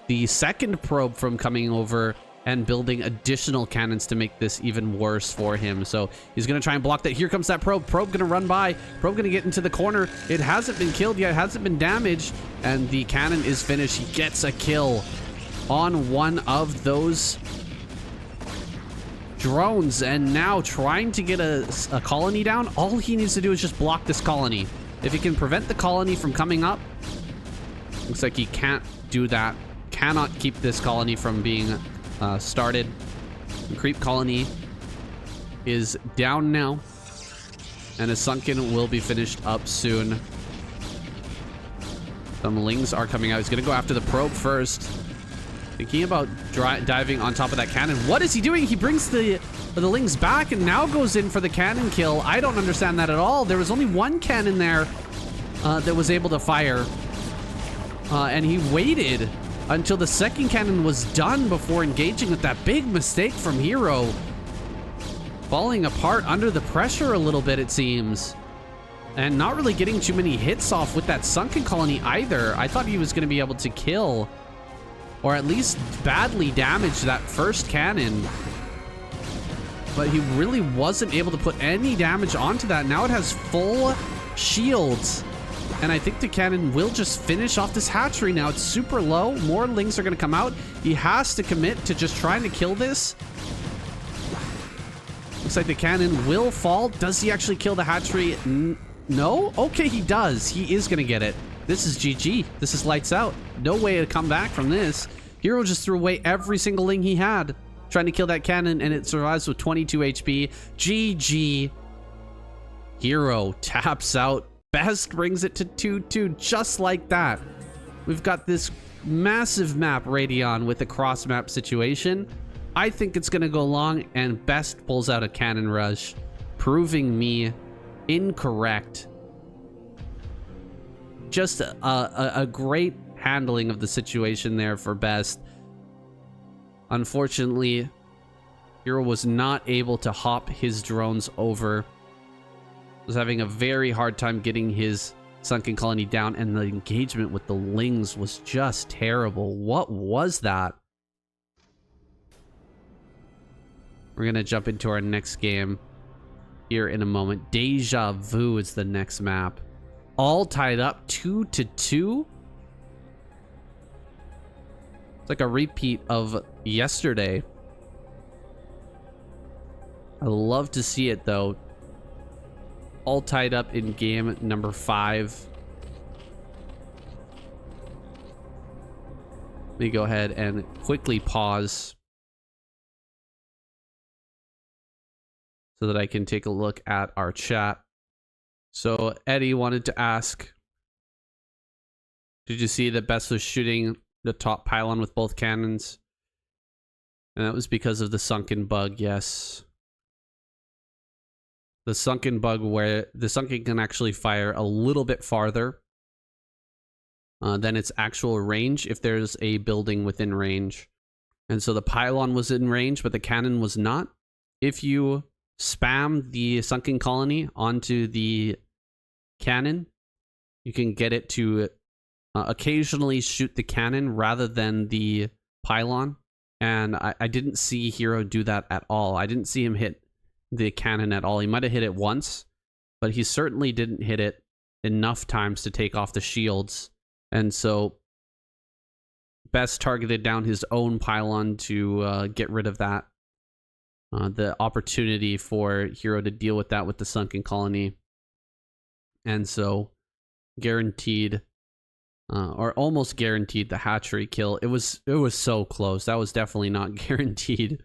the second probe from coming over and building additional cannons to make this even worse for him. So he's going to try and block that. Here comes that probe. Probe going to run by. Probe going to get into the corner. It hasn't been killed yet. It hasn't been damaged. And the cannon is finished. He gets a kill on one of those drones. And now trying to get a colony down. All he needs to do is just block this colony. If he can prevent the colony from coming up. Looks like he can't do that. Cannot keep this colony from being started. The creep colony is down now, and a sunken will be finished up soon. Some lings are coming out. He's gonna go after the probe first, thinking about diving on top of that cannon. What is he doing? He brings the lings back and now goes in for the cannon kill. I don't understand that at all. There was only one cannon there that was able to fire, and he waited until the second cannon was done before engaging with that. Big mistake from Hero. Falling apart under the pressure a little bit, it seems. And not really getting too many hits off with that sunken colony either. I thought he was going to be able to kill, or at least badly damage, that first cannon. But he really wasn't able to put any damage onto that. Now it has full shields. And I think the cannon will just finish off this hatchery now. It's super low. More lings are going to come out. He has to commit to just trying to kill this. Looks like the cannon will fall. Does he actually kill the hatchery? No? Okay, he does. He is going to get it. This is GG. This is lights out. No way to come back from this. Hero just threw away every single ling he had trying to kill that cannon, and it survives with 22 HP. GG. Hero taps out. Best brings it to 2-2, just like that. We've got this massive map Radion with a cross map situation. I think it's gonna go long, and Best pulls out a cannon rush, proving me incorrect. Just a great handling of the situation there for Best. Unfortunately, Hero was not able to hop his drones over. Was having a very hard time getting his sunken colony down, and the engagement with the lings was just terrible. What was that? We're gonna jump into our next game here in a moment. Deja Vu is the next map. All tied up 2-2. It's like a repeat of yesterday. I love to see it though. All tied up in game number 5. Let me go ahead and quickly pause so that I can take a look at our chat. So Eddie wanted to ask, did you see that Best was shooting the top pylon with both cannons? And that was because of the sunken bug, yes. The sunken bug where the sunken can actually fire a little bit farther than its actual range if there's a building within range. And so the pylon was in range, but the cannon was not. If you spam the sunken colony onto the cannon, you can get it to occasionally shoot the cannon rather than the pylon. And I didn't see Hero do that at all. I didn't see him hit the cannon at all. He might have hit it once, but he certainly didn't hit it enough times to take off the shields. And so Best targeted down his own pylon to get rid of that. the opportunity for Hero to deal with that with the sunken colony. And so guaranteed, or almost guaranteed, the hatchery kill. It was so close. That was definitely not guaranteed.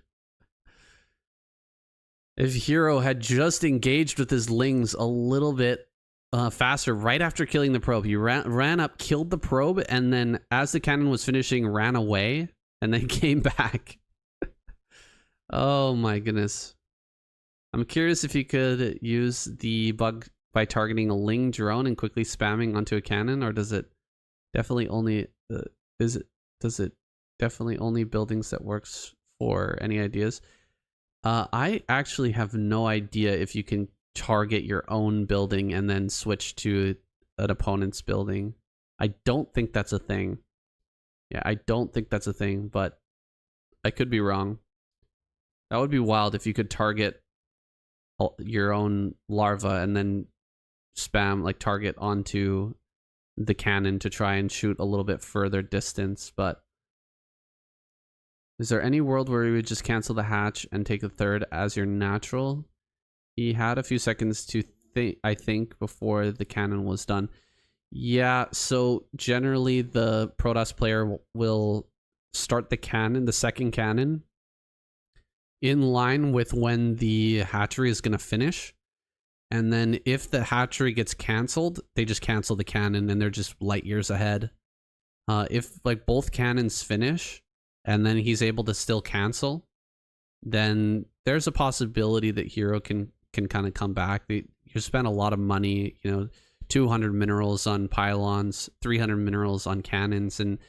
If Hero had just engaged with his lings a little bit faster right after killing the probe, he ran up, killed the probe, and then as the cannon was finishing, ran away, and then came back. Oh my goodness. I'm curious if you could use the bug by targeting a ling drone and quickly spamming onto a cannon, or does it definitely only does it definitely only buildings that works for? Any ideas? I actually have no idea if you can target your own building and then switch to an opponent's building. I don't think that's a thing. Yeah, I don't think that's a thing, but I could be wrong. That would be wild if you could target your own larva and then spam, like, target onto the cannon to try and shoot a little bit further distance. But is there any world where you would just cancel the hatch and take the third as your natural? He had a few seconds to think, I think, before the cannon was done. Yeah, so generally the Protoss player will start the cannon, the second cannon, in line with when the hatchery is going to finish. And then if the hatchery gets canceled, they just cancel the cannon and they're just light years ahead. If like both cannons finish and then he's able to still cancel, then there's a possibility that Hero can kind of come back. You spend a lot of money, 200 minerals on pylons, 300 minerals on cannons, and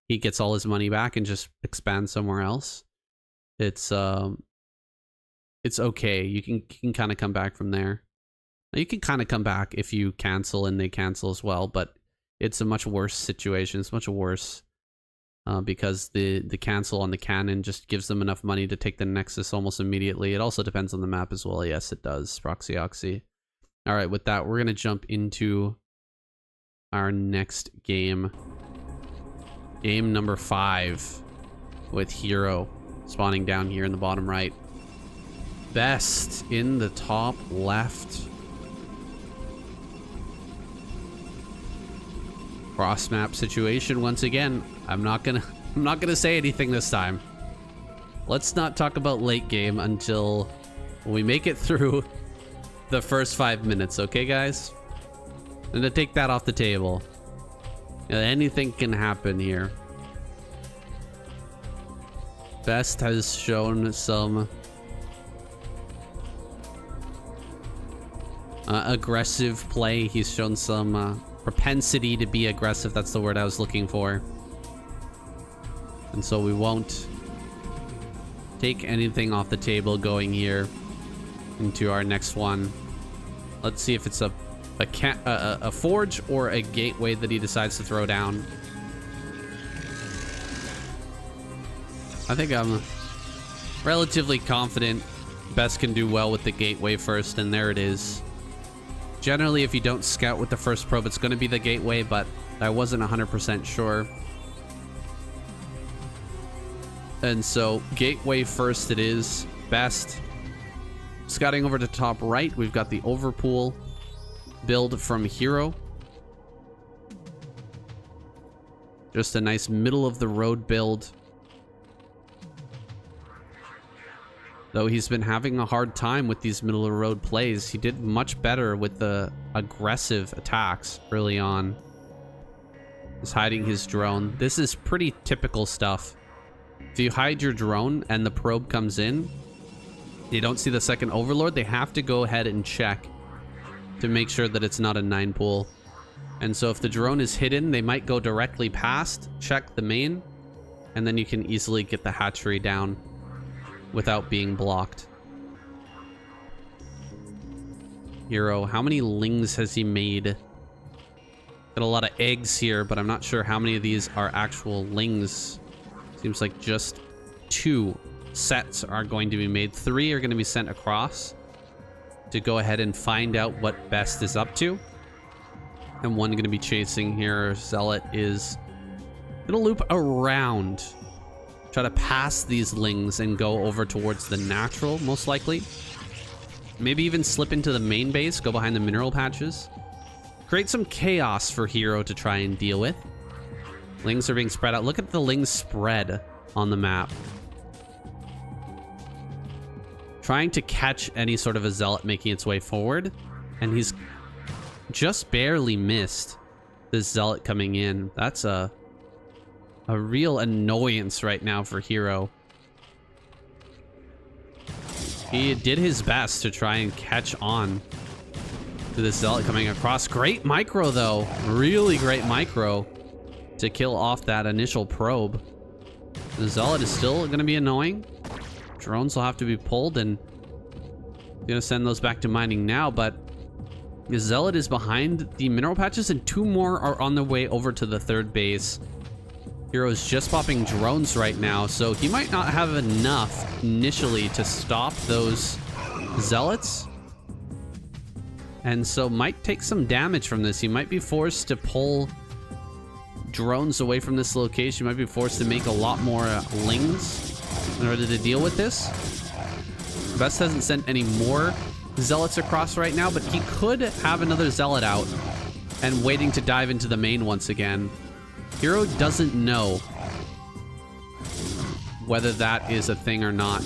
he gets all his money back and just expands somewhere else. It's okay. You can kind of come back from there. You can kind of come back if you cancel and they cancel as well, but it's a much worse situation. It's much worse because the cancel on the cannon just gives them enough money to take the Nexus almost immediately. It also depends on the map as well. Yes, it does. Proxy Oxy. All right, with that, we're going to jump into our next game. Game number 5 with Hero spawning down here in the bottom right. Best in the top left. Cross map situation once again. I'm not gonna say anything this time. Let's not talk about late game until we make it through the first 5 minutes, okay, guys? And to take that off the table. Anything can happen here. Best has shown some aggressive play. He's shown some propensity to be aggressive. That's the word I was looking for. And so we won't take anything off the table going here into our next one. Let's see if it's a forge or a gateway that he decides to throw down. I think I'm relatively confident Best can do well with the gateway first, and there it is. Generally, if you don't scout with the first probe, it's going to be the gateway, but I wasn't 100% sure. And so, gateway first it is. Best. Scouting over to top right, we've got the overpool build from Hero. Just a nice middle of the road build. Though he's been having a hard time with these middle of the road plays. He did much better with the aggressive attacks early on. He's hiding his drone. This is pretty typical stuff. If you hide your drone and the probe comes in, they don't see the second overlord, they have to go ahead and check to make sure that it's not a 9 pool. And so if the drone is hidden, they might go directly past, check the main, and then you can easily get the hatchery down without being blocked. Hero, how many lings has he made? Got a lot of eggs here, but I'm not sure how many of these are actual lings. Seems like just 2 sets are going to be made. 3 are going to be sent across to go ahead and find out what Best is up to. And 1 going to be chasing here. Zealot is going to loop around Try to pass these lings and go over towards the natural, most likely. Maybe even slip into the main base, go behind the mineral patches. Create some chaos for Hero to try and deal with. Lings are being spread out. Look at the lings spread on the map. Trying to catch any sort of a zealot making its way forward. And he's just barely missed this zealot coming in. That's a real annoyance right now for Hero. He did his best to try and catch on to this zealot coming across. Great micro though. Really great micro to kill off that initial probe. The zealot is still going to be annoying. Drones will have to be pulled, and gonna send those back to mining now, but the zealot is behind the mineral patches and 2 more are on their way over to the 3rd base. Hero's just popping drones right now, so he might not have enough initially to stop those zealots, and so might take some damage from this. He might be forced to pull drones away from this location. Might be forced to make a lot more lings in order to deal with this. Best hasn't sent any more zealots across right now, but he could have another zealot out and waiting to dive into the main once again. Hero doesn't know whether that is a thing or not.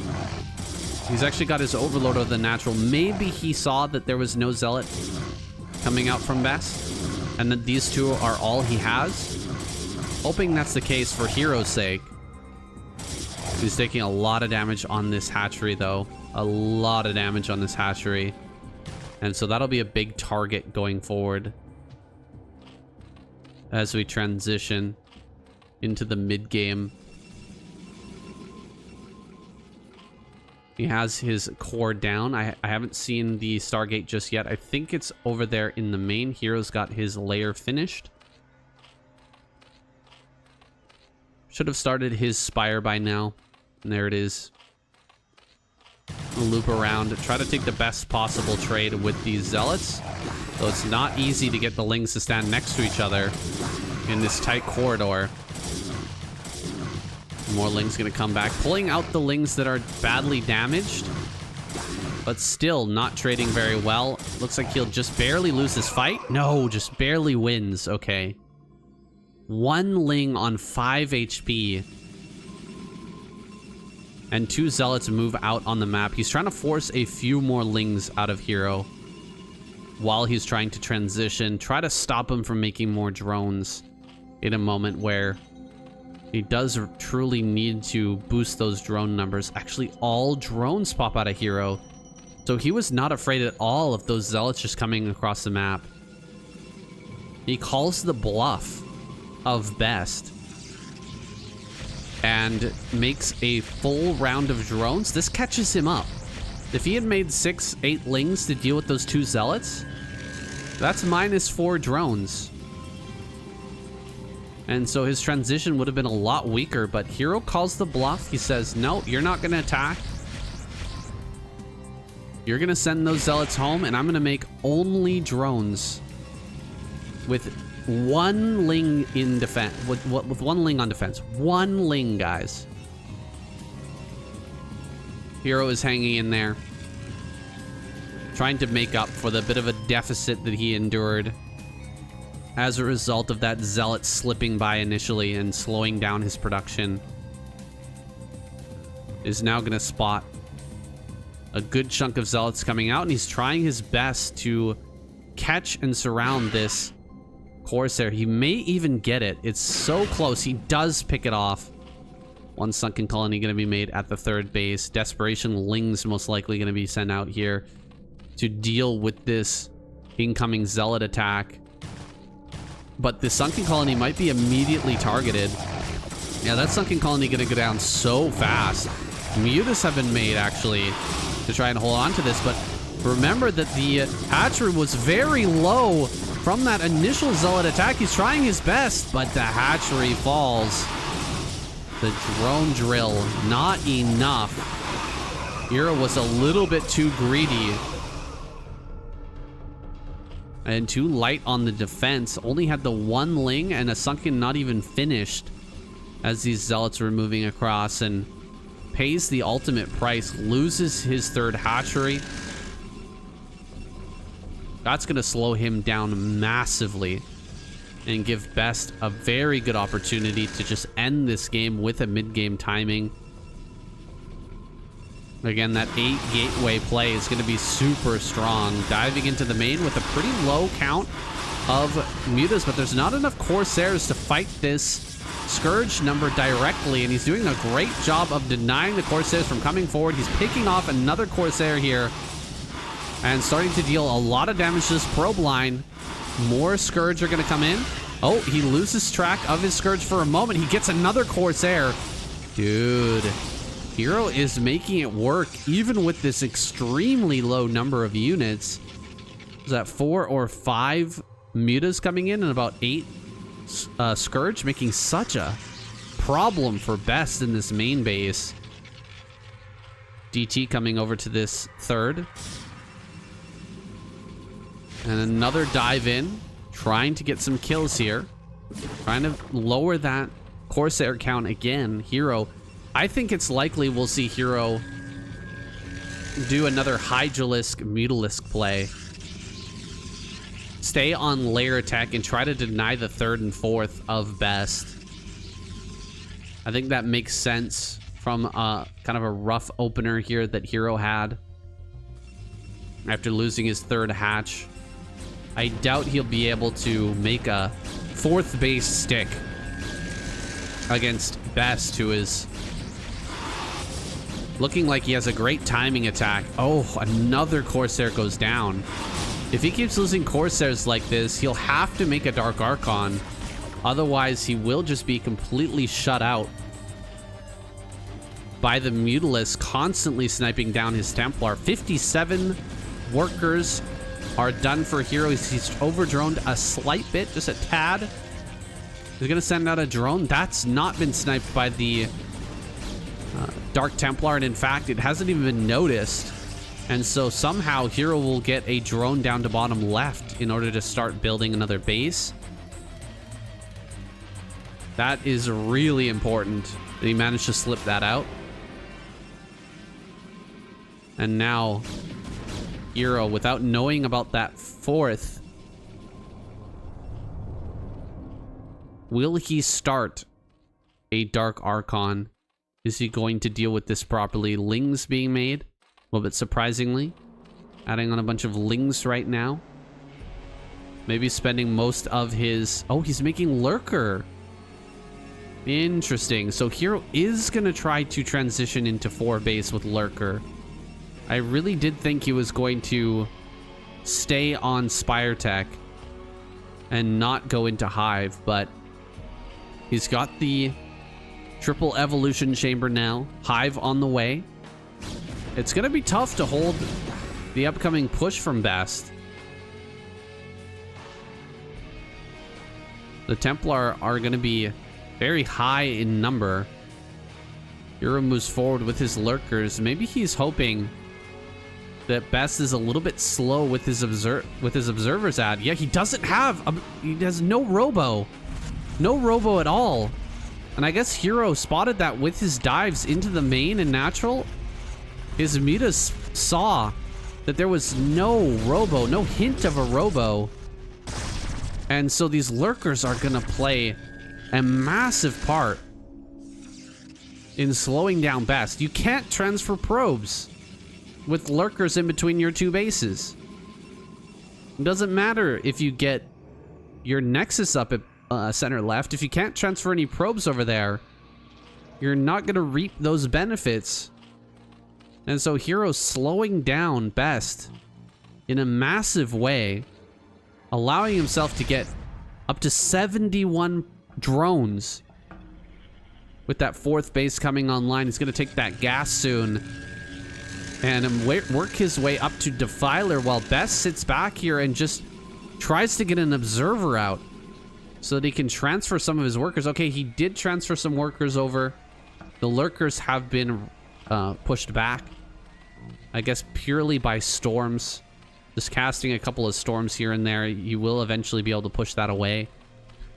He's actually got his overload of the natural. Maybe he saw that there was no zealot coming out from best and that these 2 are all he has. Hoping that's the case for Hero's sake. He's taking a lot of damage on this hatchery though. A lot of damage on this hatchery. And so that'll be a big target going forward as we transition into the mid game. He has his core down. I haven't seen the Stargate just yet. I think it's over there in the main. Hero's got his layer finished. Should have started his Spire by now. And there it is. We'll loop around, try to take the best possible trade with these zealots. So it's not easy to get the lings to stand next to each other in this tight corridor. More lings gonna come back, pulling out the lings that are badly damaged, but still not trading very well. Looks like he'll just barely lose this fight. No, just barely wins. Okay. 1 ling on 5 HP. And 2 zealots move out on the map. He's trying to force a few more lings out of Hero while he's trying to transition. Try to stop him from making more drones in a moment where he does truly need to boost those drone numbers. Actually, all drones pop out of Hero. So he was not afraid at all of those zealots just coming across the map. He calls the bluff of best and makes a full round of drones. This catches him up. If he had made 6, 8 lings to deal with those 2 zealots, that's -4 drones. And so his transition would have been a lot weaker, but Hero calls the bluff. He says, no, you're not going to attack. You're going to send those zealots home, and I'm going to make only drones with 1 ling in defense. With 1 ling on defense. 1 ling, guys. Hero is hanging in there, trying to make up for the bit of a deficit that he endured as a result of that zealot slipping by initially and slowing down his production. Is now going to spot a good chunk of zealots coming out, and he's trying his best to catch and surround this Corsair. He may even get it. It's so close. He does pick it off. 1 sunken colony going to be made at the 3rd base. Desperation lings most likely going to be sent out here to deal with this incoming zealot attack. But the sunken colony might be immediately targeted. Yeah, that sunken colony going to go down so fast. Mutas have been made, actually, to try and hold on to this. But remember that the hatchery was very low from that initial zealot attack. He's trying his best, but the hatchery falls. The drone drill, not enough. Hero was a little bit too greedy and too light on the defense. Only had the 1 ling and a sunken not even finished as these zealots were moving across, and pays the ultimate price, loses his third hatchery. That's going to slow him down massively and give Best a very good opportunity to just end this game with a mid-game timing. Again, that 8 gateway play is going to be super strong. Diving into the main with a pretty low count of mutas, but there's not enough Corsairs to fight this Scourge number directly, and he's doing a great job of denying the Corsairs from coming forward. He's picking off another Corsair here and starting to deal a lot of damage to this probe line. More Scourge are going to come in. Oh, he loses track of his Scourge for a moment. He gets another Corsair. Dude, Hero is making it work even with this extremely low number of units. Is that 4 or 5 mutas coming in and about 8 Scourge, making such a problem for Best in this main base. DT coming over to this third. And another dive in, trying to get some kills here. Trying to lower that Corsair count again. Hero, I think it's likely we'll see Hero do another Hydralisk, Mutalisk play. Stay on layer attack and try to deny the 3rd and 4th of Best. I think that makes sense from kind of a rough opener here that Hero had after losing his 3rd hatch. I doubt he'll be able to make a 4th base stick against Best, who is looking like he has a great timing attack. Oh, another Corsair goes down. If he keeps losing Corsairs like this, he'll have to make a Dark Archon. Otherwise, he will just be completely shut out by the Mutalisk constantly sniping down his Templar. 57 workers are done for Hero. He's overdroned a slight bit, just a tad. He's going to send out a drone. That's not been sniped by the Dark Templar, and in fact, it hasn't even been noticed. And so somehow Hero will get a drone down to bottom left in order to start building another base. That is really important that he managed to slip that out. And now Hero, without knowing about that 4th, will he start a Dark Archon? Is he going to deal with this properly? Lings being made. A little bit surprisingly. Adding on a bunch of Lings right now. Maybe spending most of his... Oh, he's making Lurker. Interesting. So Hero is going to try to transition into 4 base with Lurker. I really did think he was going to stay on Spire Tech and not go into Hive, but he's got the triple evolution chamber now. Hive on the way. It's going to be tough to hold the upcoming push from Best. The Templar are going to be very high in number. Hero moves forward with his Lurkers. Maybe he's hoping that Best is a little bit slow with his observers ad. Yeah, he doesn't have... he has no robo. No robo at all. And I guess Hero spotted that with his dives into the main and natural. His mutas saw that there was no robo, no hint of a robo. And so these Lurkers are going to play a massive part in slowing down Best. You can't transfer probes with Lurkers in between your 2 bases. It doesn't matter if you get your Nexus up at center left. If you can't transfer any probes over there, you're not going to reap those benefits. And so Hero's slowing down Best in a massive way, allowing himself to get up to 71 drones. With that 4th base coming online, he's going to take that gas soon and work his way up to Defiler, while Best sits back here and just tries to get an observer out so that he can transfer some of his workers. Okay, he did transfer some workers over. The Lurkers have been pushed back, I guess purely by storms. Just casting a couple of storms here and there, you will eventually be able to push that away.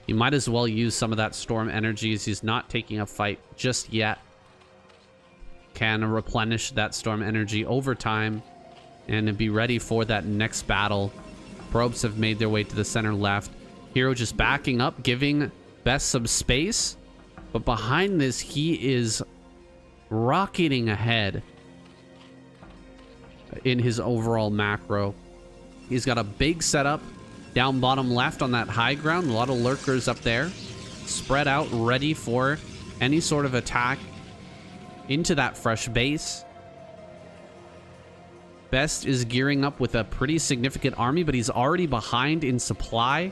He might as well use some of that storm energies. He's not taking a fight just yet. Can replenish that storm energy over time and be ready for that next battle. Probes have made their way to the center left. Hero just backing up, giving Best some space. But behind this, he is rocketing ahead in his overall macro. He's got a big setup down bottom left on that high ground. A lot of lurkers up there. Spread out, ready for any sort of attack into that fresh base. Best is gearing up with a pretty significant army, but he's already behind in supply.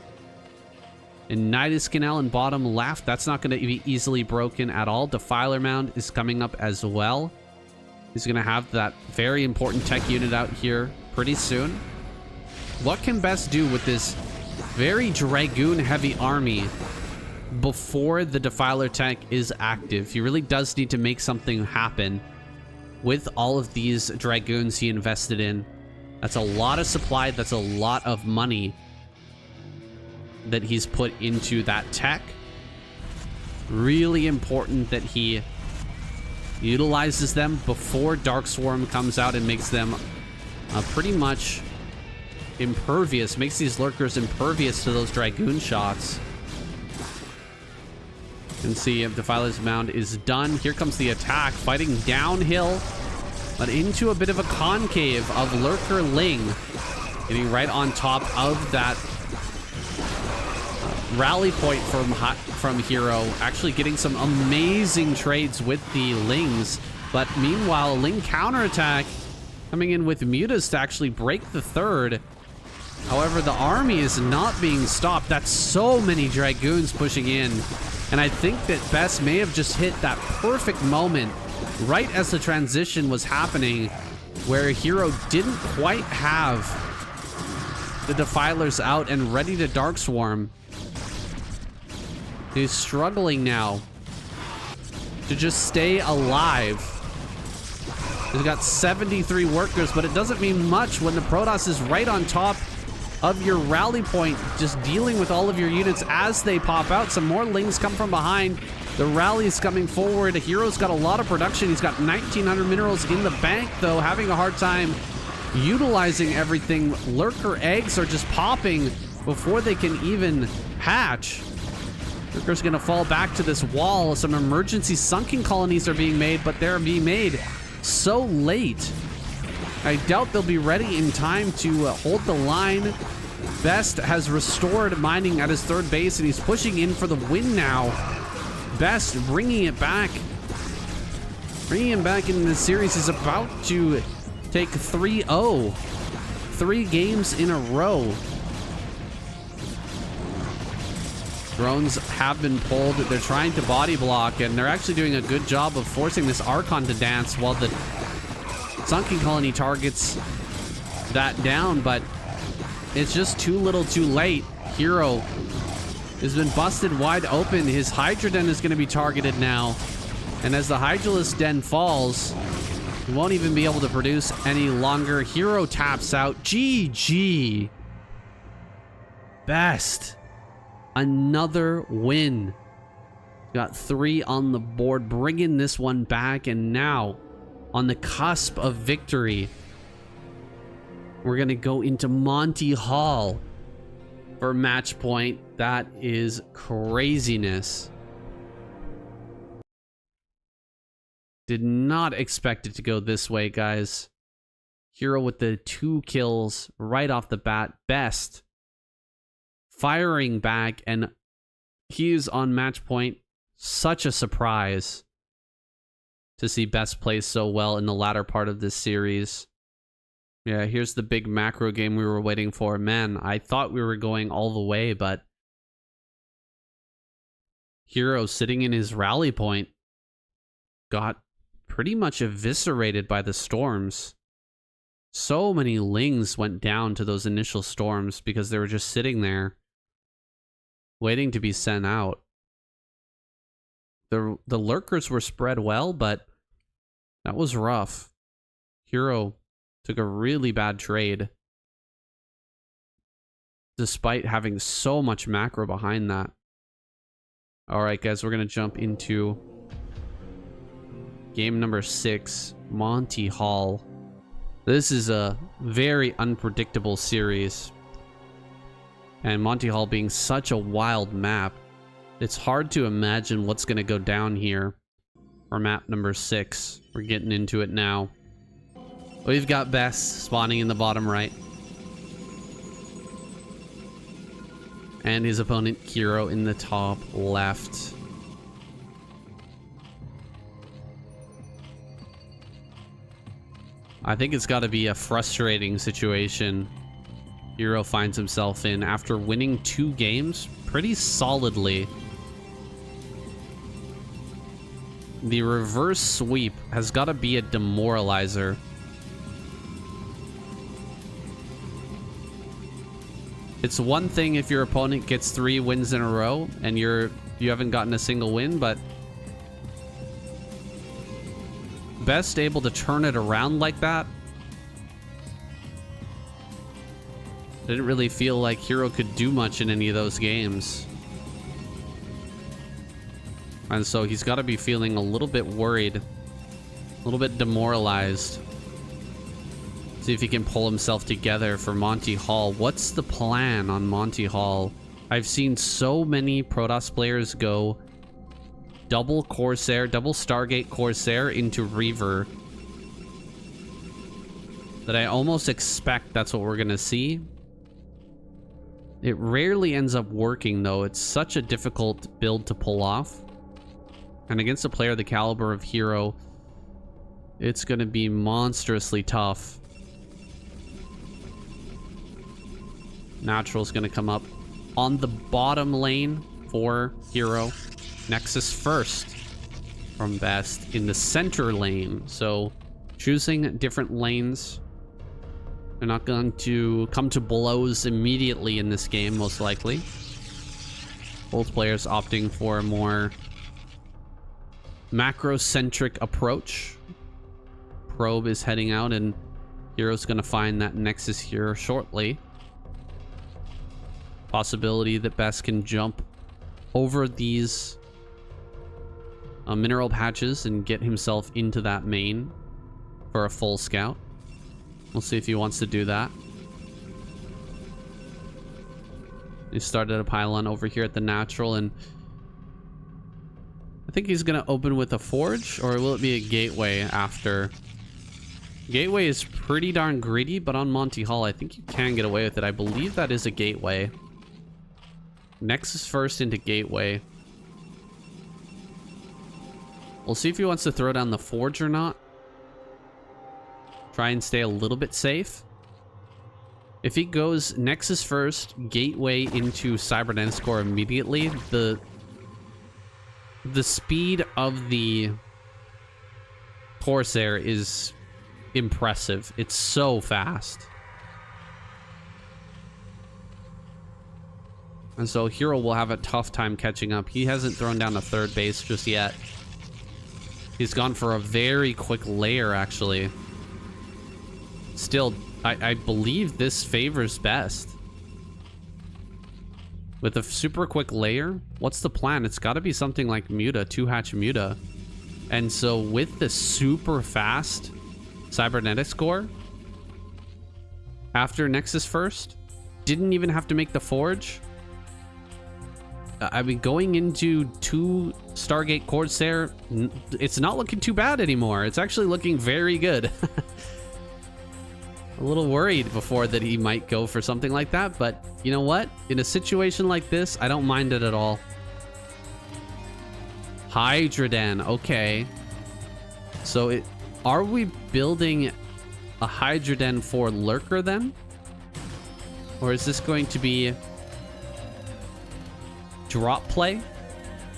And Nidus Canal in bottom left, that's not going to be easily broken at all. Defiler Mound is coming up as well. He's going to have that very important tech unit out here pretty soon. What can Best do with this very Dragoon-heavy army before the Defiler tech is active? He really does need to make something happen with all of these Dragoons he invested in. That's a lot of supply. That's a lot of money that he's put into that tech. Really important that he utilizes them before Dark Swarm comes out and makes them pretty much impervious, makes these lurkers impervious to those Dragoon shots. You can see if Defiler's Mound is done. Here comes the attack, fighting downhill, but into a bit of a concave of Lurker Ling, getting right on top of that rally point from Hero, actually getting some amazing trades with the Lings. But meanwhile, Ling counterattack coming in with Mutas to actually break the third. However, the army is not being stopped. That's so many Dragoons pushing in. And I think that Best may have just hit that perfect moment right as the transition was happening, where Hero didn't quite have the Defilers out and ready to Dark Swarm. He's struggling now to just stay alive. He's got 73 workers, but it doesn't mean much when the Protoss is right on top of your rally point, just dealing with all of your units as they pop out. Some more Lings come from behind. The rally is coming forward. Hero's got a lot of production. He's got 1,900 minerals in the bank, though, having a hard time utilizing everything. Lurker eggs are just popping before they can even hatch. Lurker's gonna fall back to this wall. Some emergency sunken colonies are being made, but they're being made so late. I doubt they'll be ready in time to hold the line. Best has restored mining at his third base, and he's pushing in for the win now. Best bringing it back. Bringing him back in the series. Is about to take 3-0. 3 games in a row. Drones have been pulled. They're trying to body block, and they're actually doing a good job of forcing this Archon to dance while the Sunken Colony targets that down, but it's just too little too late. Hero has been busted wide open. His Hydra Den is going to be targeted now, and as the Hydralisk Den falls, he won't even be able to produce any longer. Hero taps out. GG. Best. Another win. Got 3 on the board, bringing this one back, and now on the cusp of victory, we're gonna go into Monty Hall for match point. That is craziness. Did not expect it to go this way, guys. Hero with the 2 kills right off the bat. Best firing back, and he's on match point. Such a surprise to see Best play so well in the latter part of this series. Yeah, here's the big macro game we were waiting for. Man, I thought we were going all the way, but Hero, sitting in his rally point, got pretty much eviscerated by the storms. So many Lings went down to those initial storms because they were just sitting there waiting to be sent out. The lurkers were spread well, but that was rough. Hero took a really bad trade, despite having so much macro behind that. All right, guys, we're going to jump into game number 6, Monty Hall. This is a very unpredictable series. And Monty Hall being such a wild map, it's hard to imagine what's going to go down here for map number 6. We're getting into it now. We've got Best spawning in the bottom right. And his opponent, Hero, in the top left. I think it's got to be a frustrating situation Hero finds himself in after winning 2 games pretty solidly. The reverse sweep has got to be a demoralizer. It's one thing if your opponent gets 3 wins in a row and you haven't gotten a single win, but Best able to turn it around like that. Didn't really feel like Hero could do much in any of those games. And so he's got to be feeling a little bit worried, a little bit demoralized. See if he can pull himself together for Monty Hall. What's the plan on Monty Hall? I've seen so many Protoss players go double Corsair, double Stargate Corsair into Reaver that I almost expect that's what we're gonna see. It rarely ends up working though. It's such a difficult build to pull off. And against a player the caliber of Hero, it's gonna be monstrously tough. Natural's gonna come up on the bottom lane for Hero. Nexus first from Best in the center lane. So choosing different lanes. They're not going to come to blows immediately in this game, most likely. Both players opting for a more macro-centric approach. Probe is heading out and Hero's gonna find that Nexus here shortly. Possibility that Best can jump over these mineral patches and get himself into that main for a full scout. We'll see if he wants to do that. He started a pylon over here at the natural, and I think he's gonna open with a forge, or will it be a gateway after? Gateway is pretty darn greedy, but on Monty Hall I think you can get away with it. I believe that is a gateway. Nexus first into gateway. We'll see if he wants to throw down the forge or not. Try and stay a little bit safe. If he goes Nexus first, gateway into Cybernetics Core immediately, the speed of the Corsair is impressive. It's so fast. And so Hero will have a tough time catching up. He hasn't thrown down a third base just yet. He's gone for a very quick layer, actually. Still, I believe this favors Best. With a super quick layer, what's the plan? It's got to be something like Muta, 2-hatch Muta. And so with the super fast Cybernetics Core, after Nexus first, didn't even have to make the forge. I mean, going into 2 Stargate Corsair, it's not looking too bad anymore. It's actually looking very good. A little worried before that he might go for something like that, but you know what? In a situation like this, I don't mind it at all. Hydroden, okay. So are we building a Hydroden for Lurker then? Or is this going to be drop play?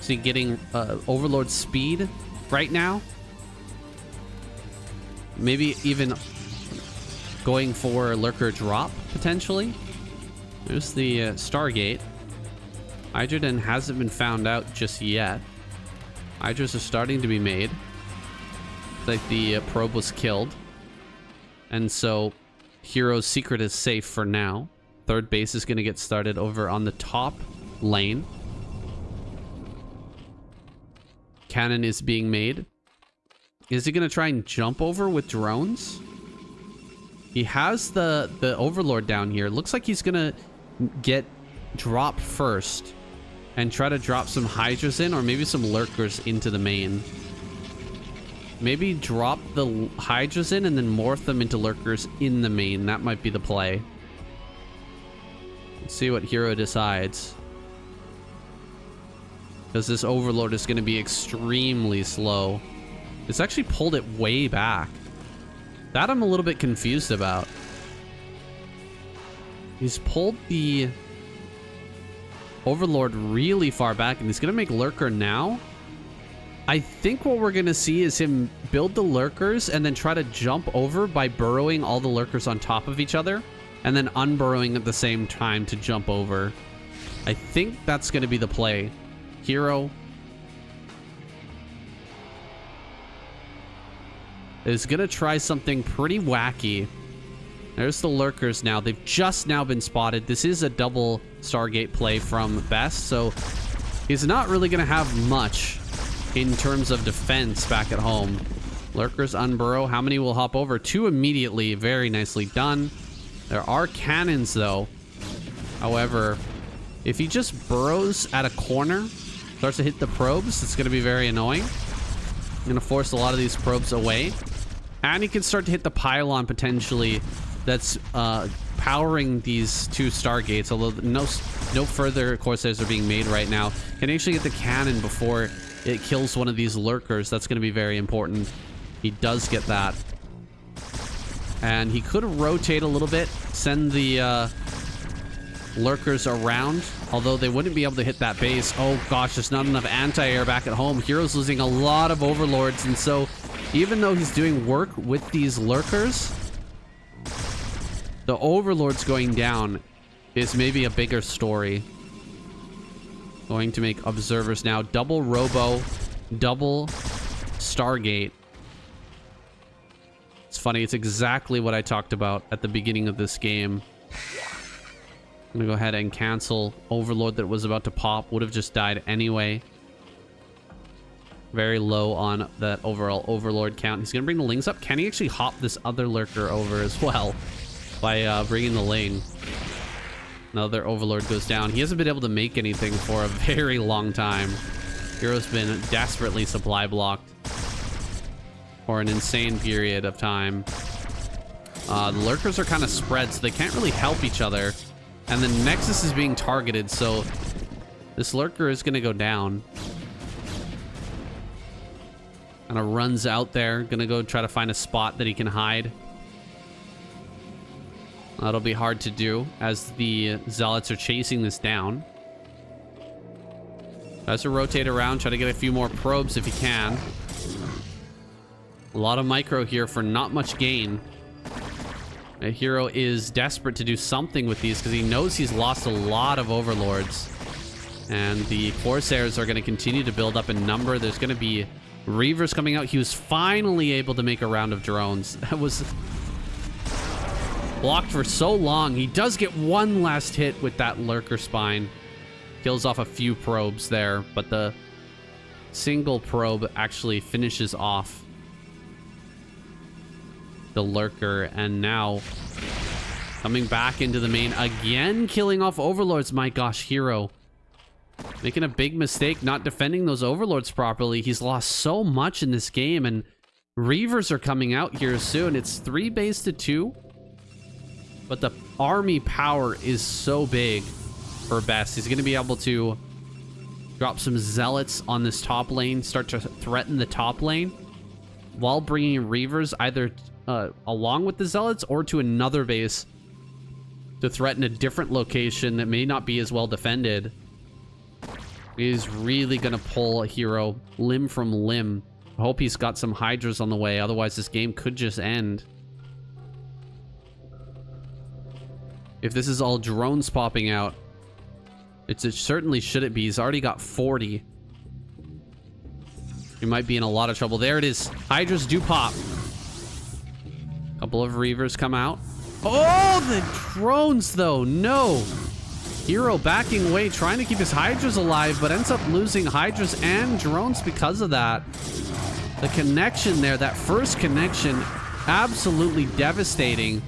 So you're getting Overlord speed right now? Maybe even going for Lurker drop, potentially? There's the Stargate. Hydroden hasn't been found out just yet. Hydras are starting to be made. It's like the probe was killed. And so Hero's secret is safe for now. Third base is going to get started over on the top lane. cannon is being made. Is he going to try and jump over with drones? He has the Overlord down here. Looks like he's going to drop first and try to drop some Hydras in, or maybe some Lurkers into the main. Maybe drop the Hydras in and then morph them into Lurkers in the main. That might be the play. Let's see what Hero decides. Because this Overlord is going to be extremely slow. It's actually pulled it way back. That I'm a little bit confused about. He's pulled the Overlord really far back, and he's going to make Lurker now. I think what we're going to see is him build the Lurkers and then try to jump over by burrowing all the Lurkers on top of each other, and then unburrowing at the same time to jump over. I think that's going to be the play. Hero is going to try something pretty wacky. There's the Lurkers now. They've just now been spotted. This is a double Stargate play from Best, so he's not really going to have much in terms of defense back at home. Lurkers unburrow. How many will hop over? 2 immediately. Very nicely done. There are cannons, though. However, if he just burrows at a corner, starts to hit the probes, it's going to be very annoying. Going to force a lot of these probes away. And he can start to hit the pylon potentially that's powering these 2 Stargates, although no further Corsairs are being made right now. Can actually get the cannon before it kills one of these Lurkers. That's going to be very important. He does get that. And he could rotate a little bit, send the Lurkers around, although they wouldn't be able to hit that base. Oh gosh, there's not enough anti-air back at home. Hero's losing a lot of Overlords, and so even though he's doing work with these Lurkers, the Overlords going down is maybe a bigger story. Going to make Observers now. Double Robo, double Stargate. It's funny, it's exactly what I talked about at the beginning of this game. I'm gonna go ahead and cancel Overlord that was about to pop. Would have just died anyway. Very low on that overall Overlord count. He's gonna bring the Lings up. Can he actually hop this other Lurker over as well by bringing the Ling? Another Overlord goes down. He hasn't been able to make anything for a very long time. Hero's been desperately supply blocked for an insane period of time. The Lurkers are kind of spread, so they can't really help each other. And the Nexus is being targeted, so this Lurker is going to go down. Kind of runs out there. Going to go try to find a spot that he can hide. That'll be hard to do as the Zealots are chasing this down. Tries to rotate around, try to get a few more probes if he can. A lot of micro here for not much gain. A Hero is desperate to do something with these because he knows he's lost a lot of Overlords. And the Corsairs are going to continue to build up in number. There's going to be Reavers coming out. He was finally able to make a round of drones. That was blocked for so long. He does get one last hit with that Lurker Spine. Kills off a few probes there, but the single probe actually finishes off the Lurker, and now coming back into the main again, killing off Overlords. My gosh, Hero making a big mistake not defending those Overlords properly. He's lost so much in this game, and Reavers are coming out here soon. It's 3 base to 2, but the army power is so big for Best. He's going to be able to drop some Zealots on this top lane, start to threaten the top lane, while bringing Reavers either along with the Zealots or to another base to threaten a different location that may not be as well defended. He's really going to pull a Hero limb from limb. I hope he's got some Hydras on the way, otherwise this game could just end. If this is all drones popping out, it certainly shouldn't be. He's already got 40. He might be in a lot of trouble. There it is. Hydras do pop. Couple of Reavers come out. Oh, the drones though. No. Hero backing away, trying to keep his Hydras alive, but ends up losing Hydras and drones because of that. The connection there, that first connection, absolutely devastating.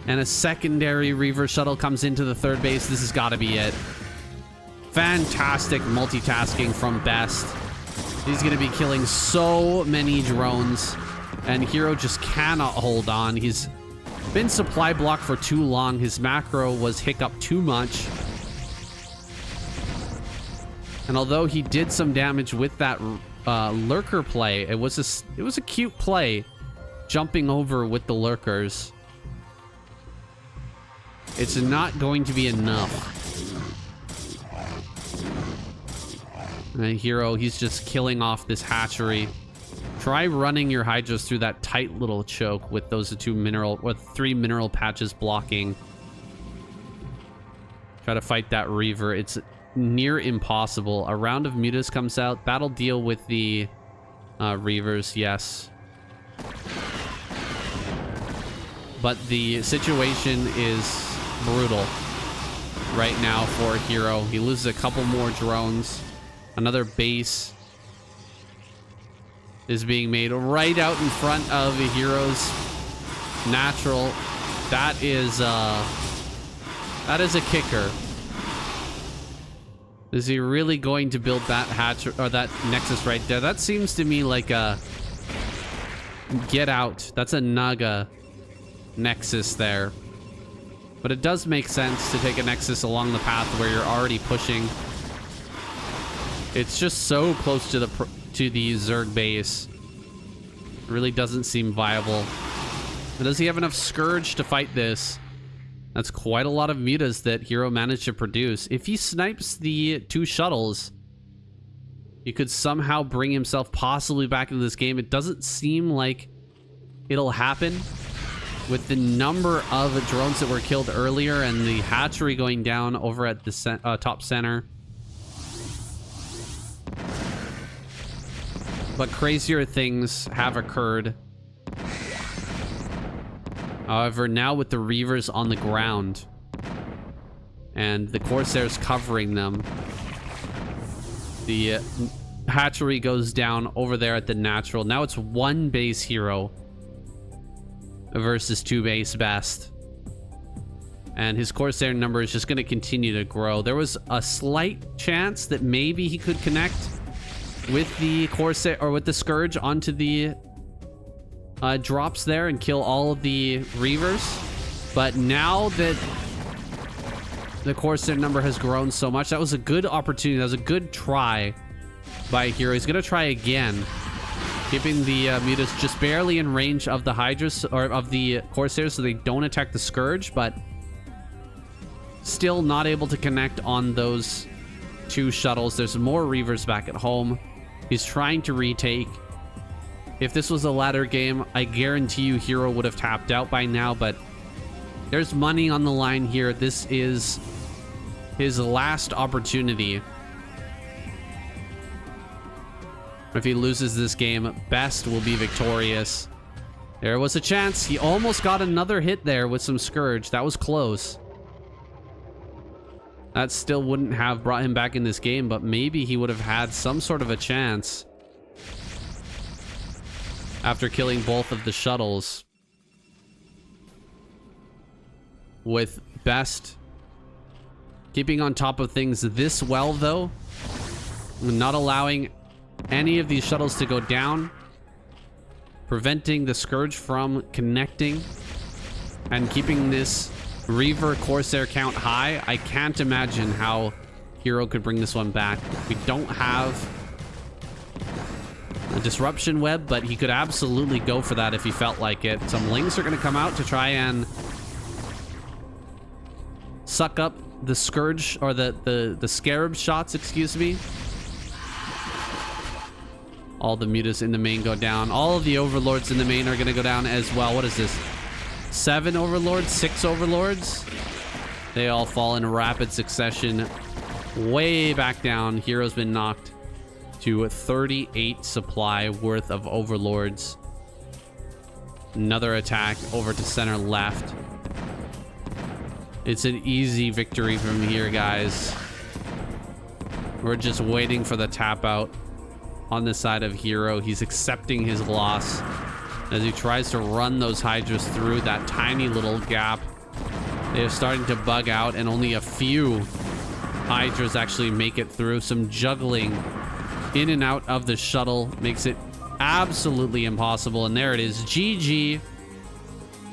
And a secondary Reaver shuttle comes into the third base. This has got to be it. Fantastic multitasking from Best. He's going to be killing so many drones. And Hero just cannot hold on. He's been supply blocked for too long. His macro was hiccup too much. And although he did some damage with that lurker play, it was a cute play, jumping over with the lurkers. It's not going to be enough. And Hero, he's just killing off this hatchery. Try running your Hydras through that tight little choke with those three mineral patches blocking. Try to fight that Reaver. It's near impossible. A round of mutas comes out. That'll deal with the Reavers, yes. But the situation is brutal right now for Hero. He loses a couple more drones. Another base is being made right out in front of the Hero's natural. That is a kicker. Is he really going to build that hatch or that nexus right there? That seems to me like a get out. That's a Naga nexus there. But it does make sense to take a nexus along the path where you're already pushing. It's just so close to the Zerg base. It really doesn't seem viable. But does he have enough Scourge to fight this? That's quite a lot of mutas that Hero managed to produce. If he snipes the 2 shuttles, he could somehow bring himself possibly back into this game. It doesn't seem like it'll happen with the number of drones that were killed earlier and the hatchery going down over at the top center. But crazier things have occurred. However, now with the Reavers on the ground and the Corsairs covering them, the hatchery goes down over there at the natural. Now it's 1 base Hero versus 2 base Best. And his Corsair number is just going to continue to grow. There was a slight chance that maybe he could connect with the Corsair or with the Scourge onto the drops there and kill all of the Reavers. But now that the Corsair number has grown so much, that was a good opportunity. That was a good try by Hero. He's going to try again, keeping the mutas just barely in range of the Hydras or of the Corsairs so they don't attack the Scourge, but still not able to connect on those 2 shuttles. There's more Reavers back at home. He's trying to retake. If this was a ladder game, I guarantee you Hero would have tapped out by now, but there's money on the line here. This is his last opportunity. If he loses this game, Best will be victorious. There was a chance. He almost got another hit there with some Scourge. That was close. That still wouldn't have brought him back in this game, but maybe he would have had some sort of a chance after killing both of the shuttles. With Best keeping on top of things this well, though, not allowing any of these shuttles to go down, preventing the Scourge from connecting, and keeping this Reaver Corsair count high. I can't imagine how Hero could bring this one back. We don't have a disruption web, but he could absolutely go for that if he felt like it. Some Lings are going to come out to try and suck up the Scourge, or the Scarab shots, excuse me. All the mutas in the main go down. All of the Overlords in the main are going to go down as well. What is this? 7 Overlords? 6 Overlords? They all fall in rapid succession. Way back down. Hero's been knocked to 38 supply worth of Overlords. Another attack over to center left. It's an easy victory from here, guys. We're just waiting for the tap out on the side of Hero. He's accepting his loss as he tries to run those Hydras through that tiny little gap. They're starting to bug out, and only a few Hydras actually make it through. Some juggling in and out of the shuttle makes it absolutely impossible. And there it is. GG.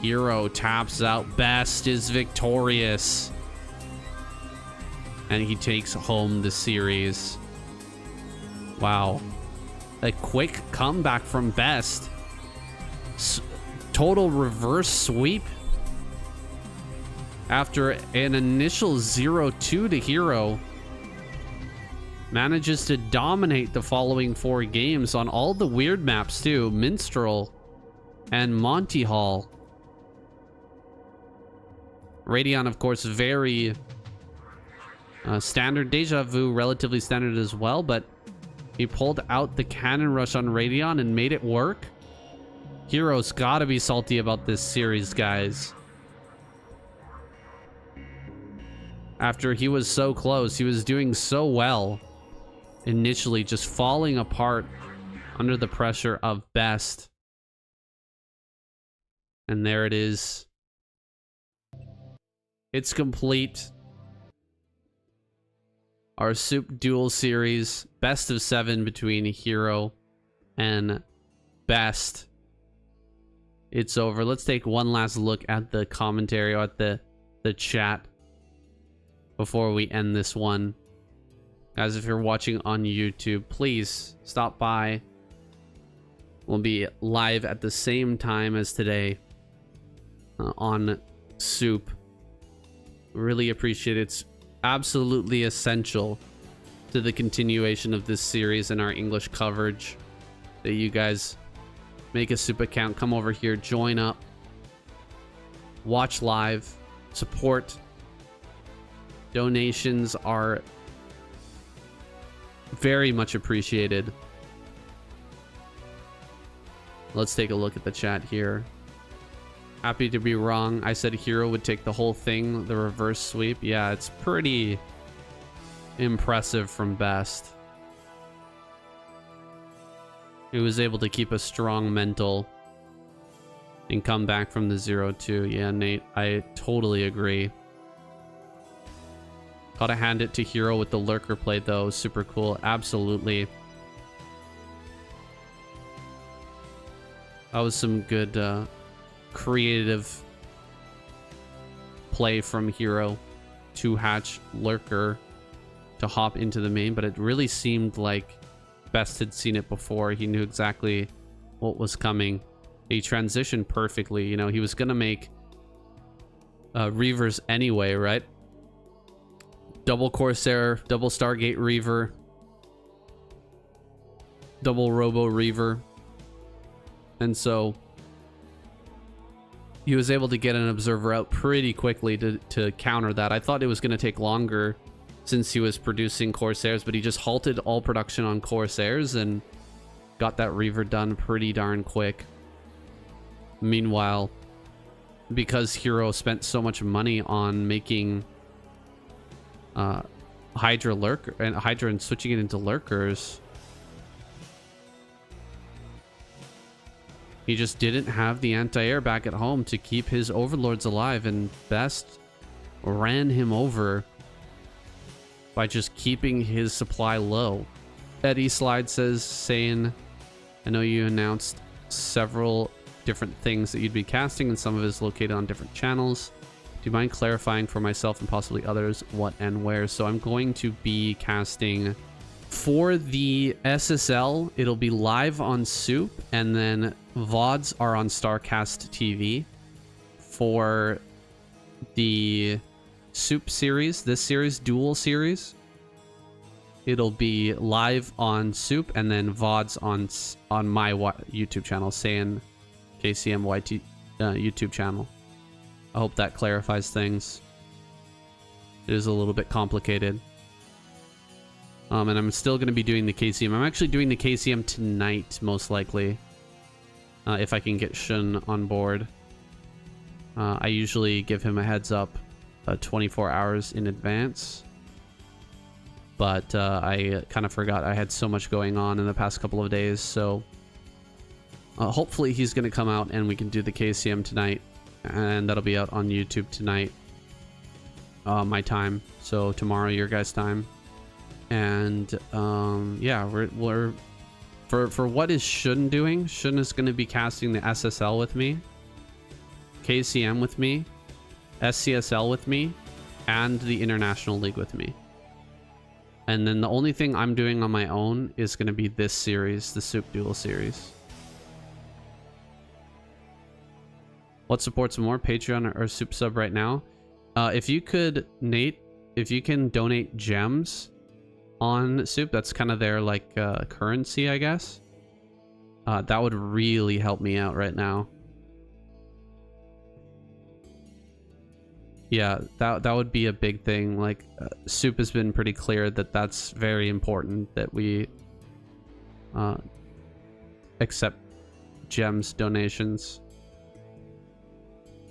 Hero taps out. Best is victorious. And he takes home the series. Wow. A quick comeback from Best. Total reverse sweep. After an initial 0-2 to Hero. Manages to dominate the following 4 games on all the weird maps too. Minstrel and Monty Hall. Radion, of course, very standard. Deja Vu, relatively standard as well, but he pulled out the cannon rush on Radion and made it work. Hero's gotta be salty about this series, guys. After he was so close, he was doing so well. Initially, just falling apart under the pressure of Best. And there it is. It's complete. Our SOOP Duel series, best of 7 between Hero and Best. It's over. Let's take one last look at the commentary, or at the chat, before we end this one. Guys, if you're watching on YouTube, please stop by. We'll be live at the same time as today on SOOP. Really appreciate it. It's absolutely essential to the continuation of this series and our English coverage that you guys make a SOOP account, come over here, join up, watch live, support. Donations are very much appreciated. Let's take a look at the chat here. Happy to be wrong. I said Hero would take the whole thing, the reverse sweep. Yeah, it's pretty impressive from Best. He was able to keep a strong mental and come back from the 0-2. Yeah, Nate, I totally agree. Gotta hand it to Hero with the lurker play, though. Super cool. Absolutely. That was some good creative play from Hero to hatch lurker to hop into the main, but it really seemed like Best had seen it before. He knew exactly what was coming. He transitioned perfectly. You know, he was gonna make Reavers anyway, right? Double Corsair, double Stargate Reaver, double Robo Reaver. And so he was able to get an observer out pretty quickly to counter that. I thought it was going to take longer since he was producing Corsairs, but he just halted all production on Corsairs and got that Reaver done pretty darn quick. Meanwhile, because Hero spent so much money on making Hydra lurker and Hydra and switching it into lurkers, he just didn't have the anti-air back at home to keep his overlords alive, and Best ran him over by just keeping his supply low. Eddie Slide saying, I know you announced several different things that you'd be casting, and some of it is located on different channels. Do you mind clarifying for myself and possibly others what and where? So I'm going to be casting for the SSL. It'll be live on SOOP, and then VODs are on Starcast TV. For the SOOP series, this series, Duel series, it'll be live on SOOP, and then VODs on my YouTube channel, saying KCMYT YouTube channel. I hope that clarifies things. It is a little bit complicated. And I'm still going to be doing the KCM. I'm actually doing the KCM tonight, most likely. If I can get Shun on board. I usually give him a heads up 24 hours in advance. But I kind of forgot I had so much going on in the past couple of days, so hopefully he's going to come out and we can do the KCM tonight, and that'll be out on YouTube tonight, my time, so tomorrow your guys' time. And yeah, we're for what is Shun doing? Shun is going to be casting the SSL with me, KCM with me, SCSL with me, and the International League with me. And then the only thing I'm doing on my own is going to be this series, the SOOP Duel series. What supports more, Patreon or SOOP sub right now? If you could, Nate, if you can donate gems on SOOP, that's kind of their like currency, I guess. That would really help me out right now. Yeah, that would be a big thing. Like, SOOP has been pretty clear that that's very important, that we accept gems donations.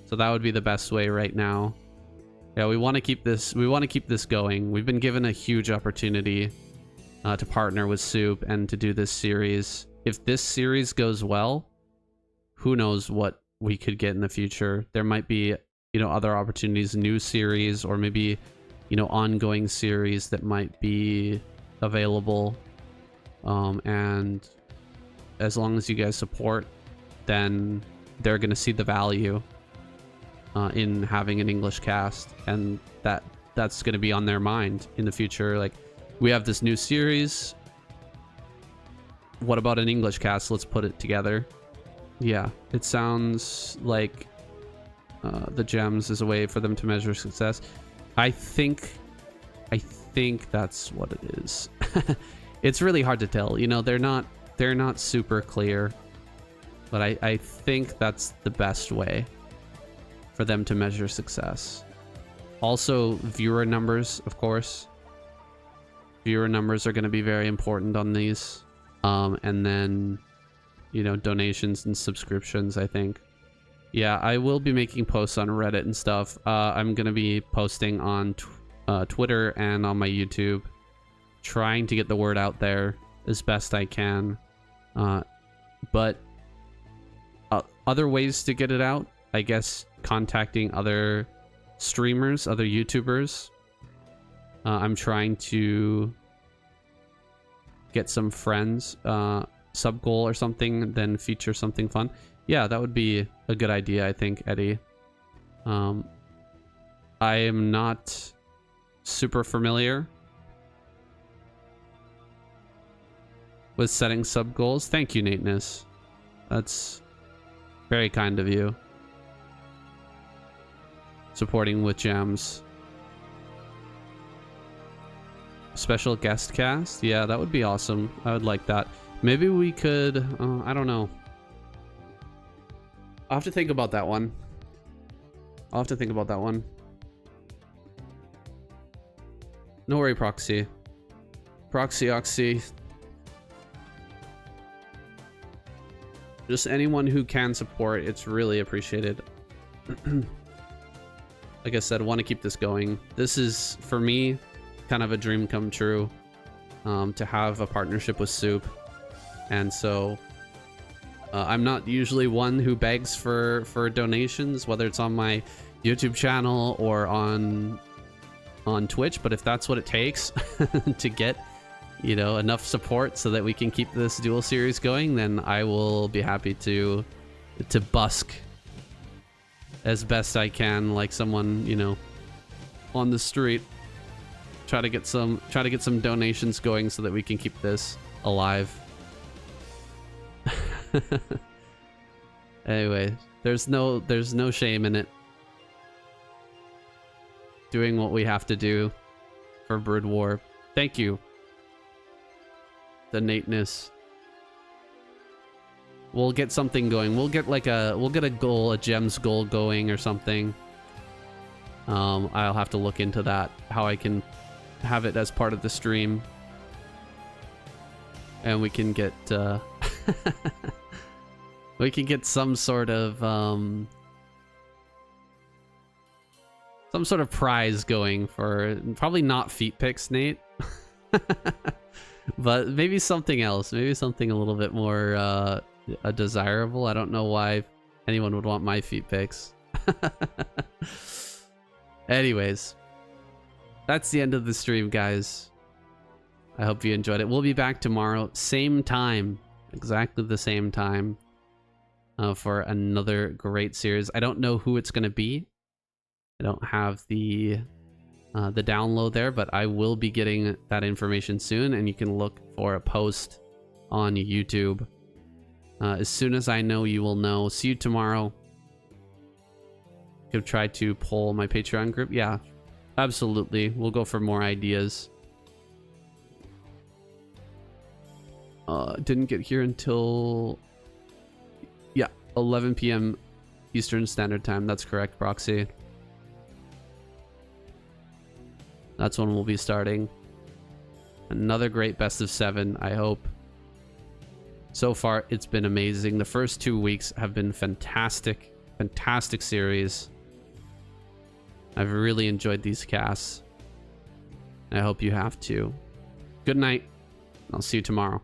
So that would be the best way right now. Yeah, we want to keep this. We want to keep this going. We've been given a huge opportunity to partner with SOOP and to do this series. If this series goes well, who knows what we could get in the future. There might be, you know, other opportunities, new series, or maybe, you know, ongoing series that might be available. And as long as you guys support, then they're going to see the value in having an English cast, and that's going to be on their mind in the future. Like, we have this new series. What about an English cast? Let's put it together. Yeah, it sounds like the gems is a way for them to measure success. I think that's what it is. It's really hard to tell. You know, they're not super clear, but I think that's the best way for them to measure success. Also, viewer numbers, of course. Viewer numbers are going to be very important on these. And then, you know, donations and subscriptions, I think. Yeah, I will be making posts on Reddit and stuff. I'm going to be posting on Twitter and on my YouTube, trying to get the word out there as best I can. But other ways to get it out, I guess contacting other streamers, other YouTubers. I'm trying to get some friends, sub goal or something, then feature something fun. Yeah, that would be a good idea, I think, Eddie. I am not super familiar with setting sub goals. Thank you, Nateness. That's very kind of you. Supporting with gems. Special guest cast? Yeah, that would be awesome. I would like that. Maybe we could... I don't know. I'll have to think about that one. No worry, Proxy. Oxy. Just anyone who can support, it's really appreciated. Like I said, I want to keep this going. This is, for me, kind of a dream come true, to have a partnership with SOOP. And so I'm not usually one who begs for donations, whether it's on my YouTube channel or on Twitch, but if that's what it takes to get, you know, enough support so that we can keep this duel series going, then I will be happy to busk as best I can, like someone, you know, on the street. Try to get some donations going so that we can keep this alive. Anyway, there's no shame in it. Doing what we have to do for Broodwar. Thank you. The Nateness. We'll get something going. We'll get a goal, a gems goal going or something. I'll have to look into that, how I can have it as part of the stream. And we can get we can get some sort of some sort of prize going for, probably not feet pics, Nate. But maybe something else. Maybe something a little bit more desirable. I don't know why anyone would want my feet pics. Anyways, that's the end of the stream, guys. I hope you enjoyed it. We'll be back tomorrow, same time, exactly the same time, for another great series. I don't know who it's going to be. I don't have the download there, but I will be getting that information soon, and you can look for a post on YouTube. As soon as I know, you will know. See you tomorrow. Could try to poll my Patreon group. Yeah, absolutely. We'll go for more ideas. Didn't get here until 11 p.m. Eastern Standard Time. That's correct, Proxy. That's when we'll be starting. Another great best of 7, I hope. So far, it's been amazing. The first 2 weeks have been fantastic. Fantastic series. I've really enjoyed these casts. I hope you have too. Good night. I'll see you tomorrow.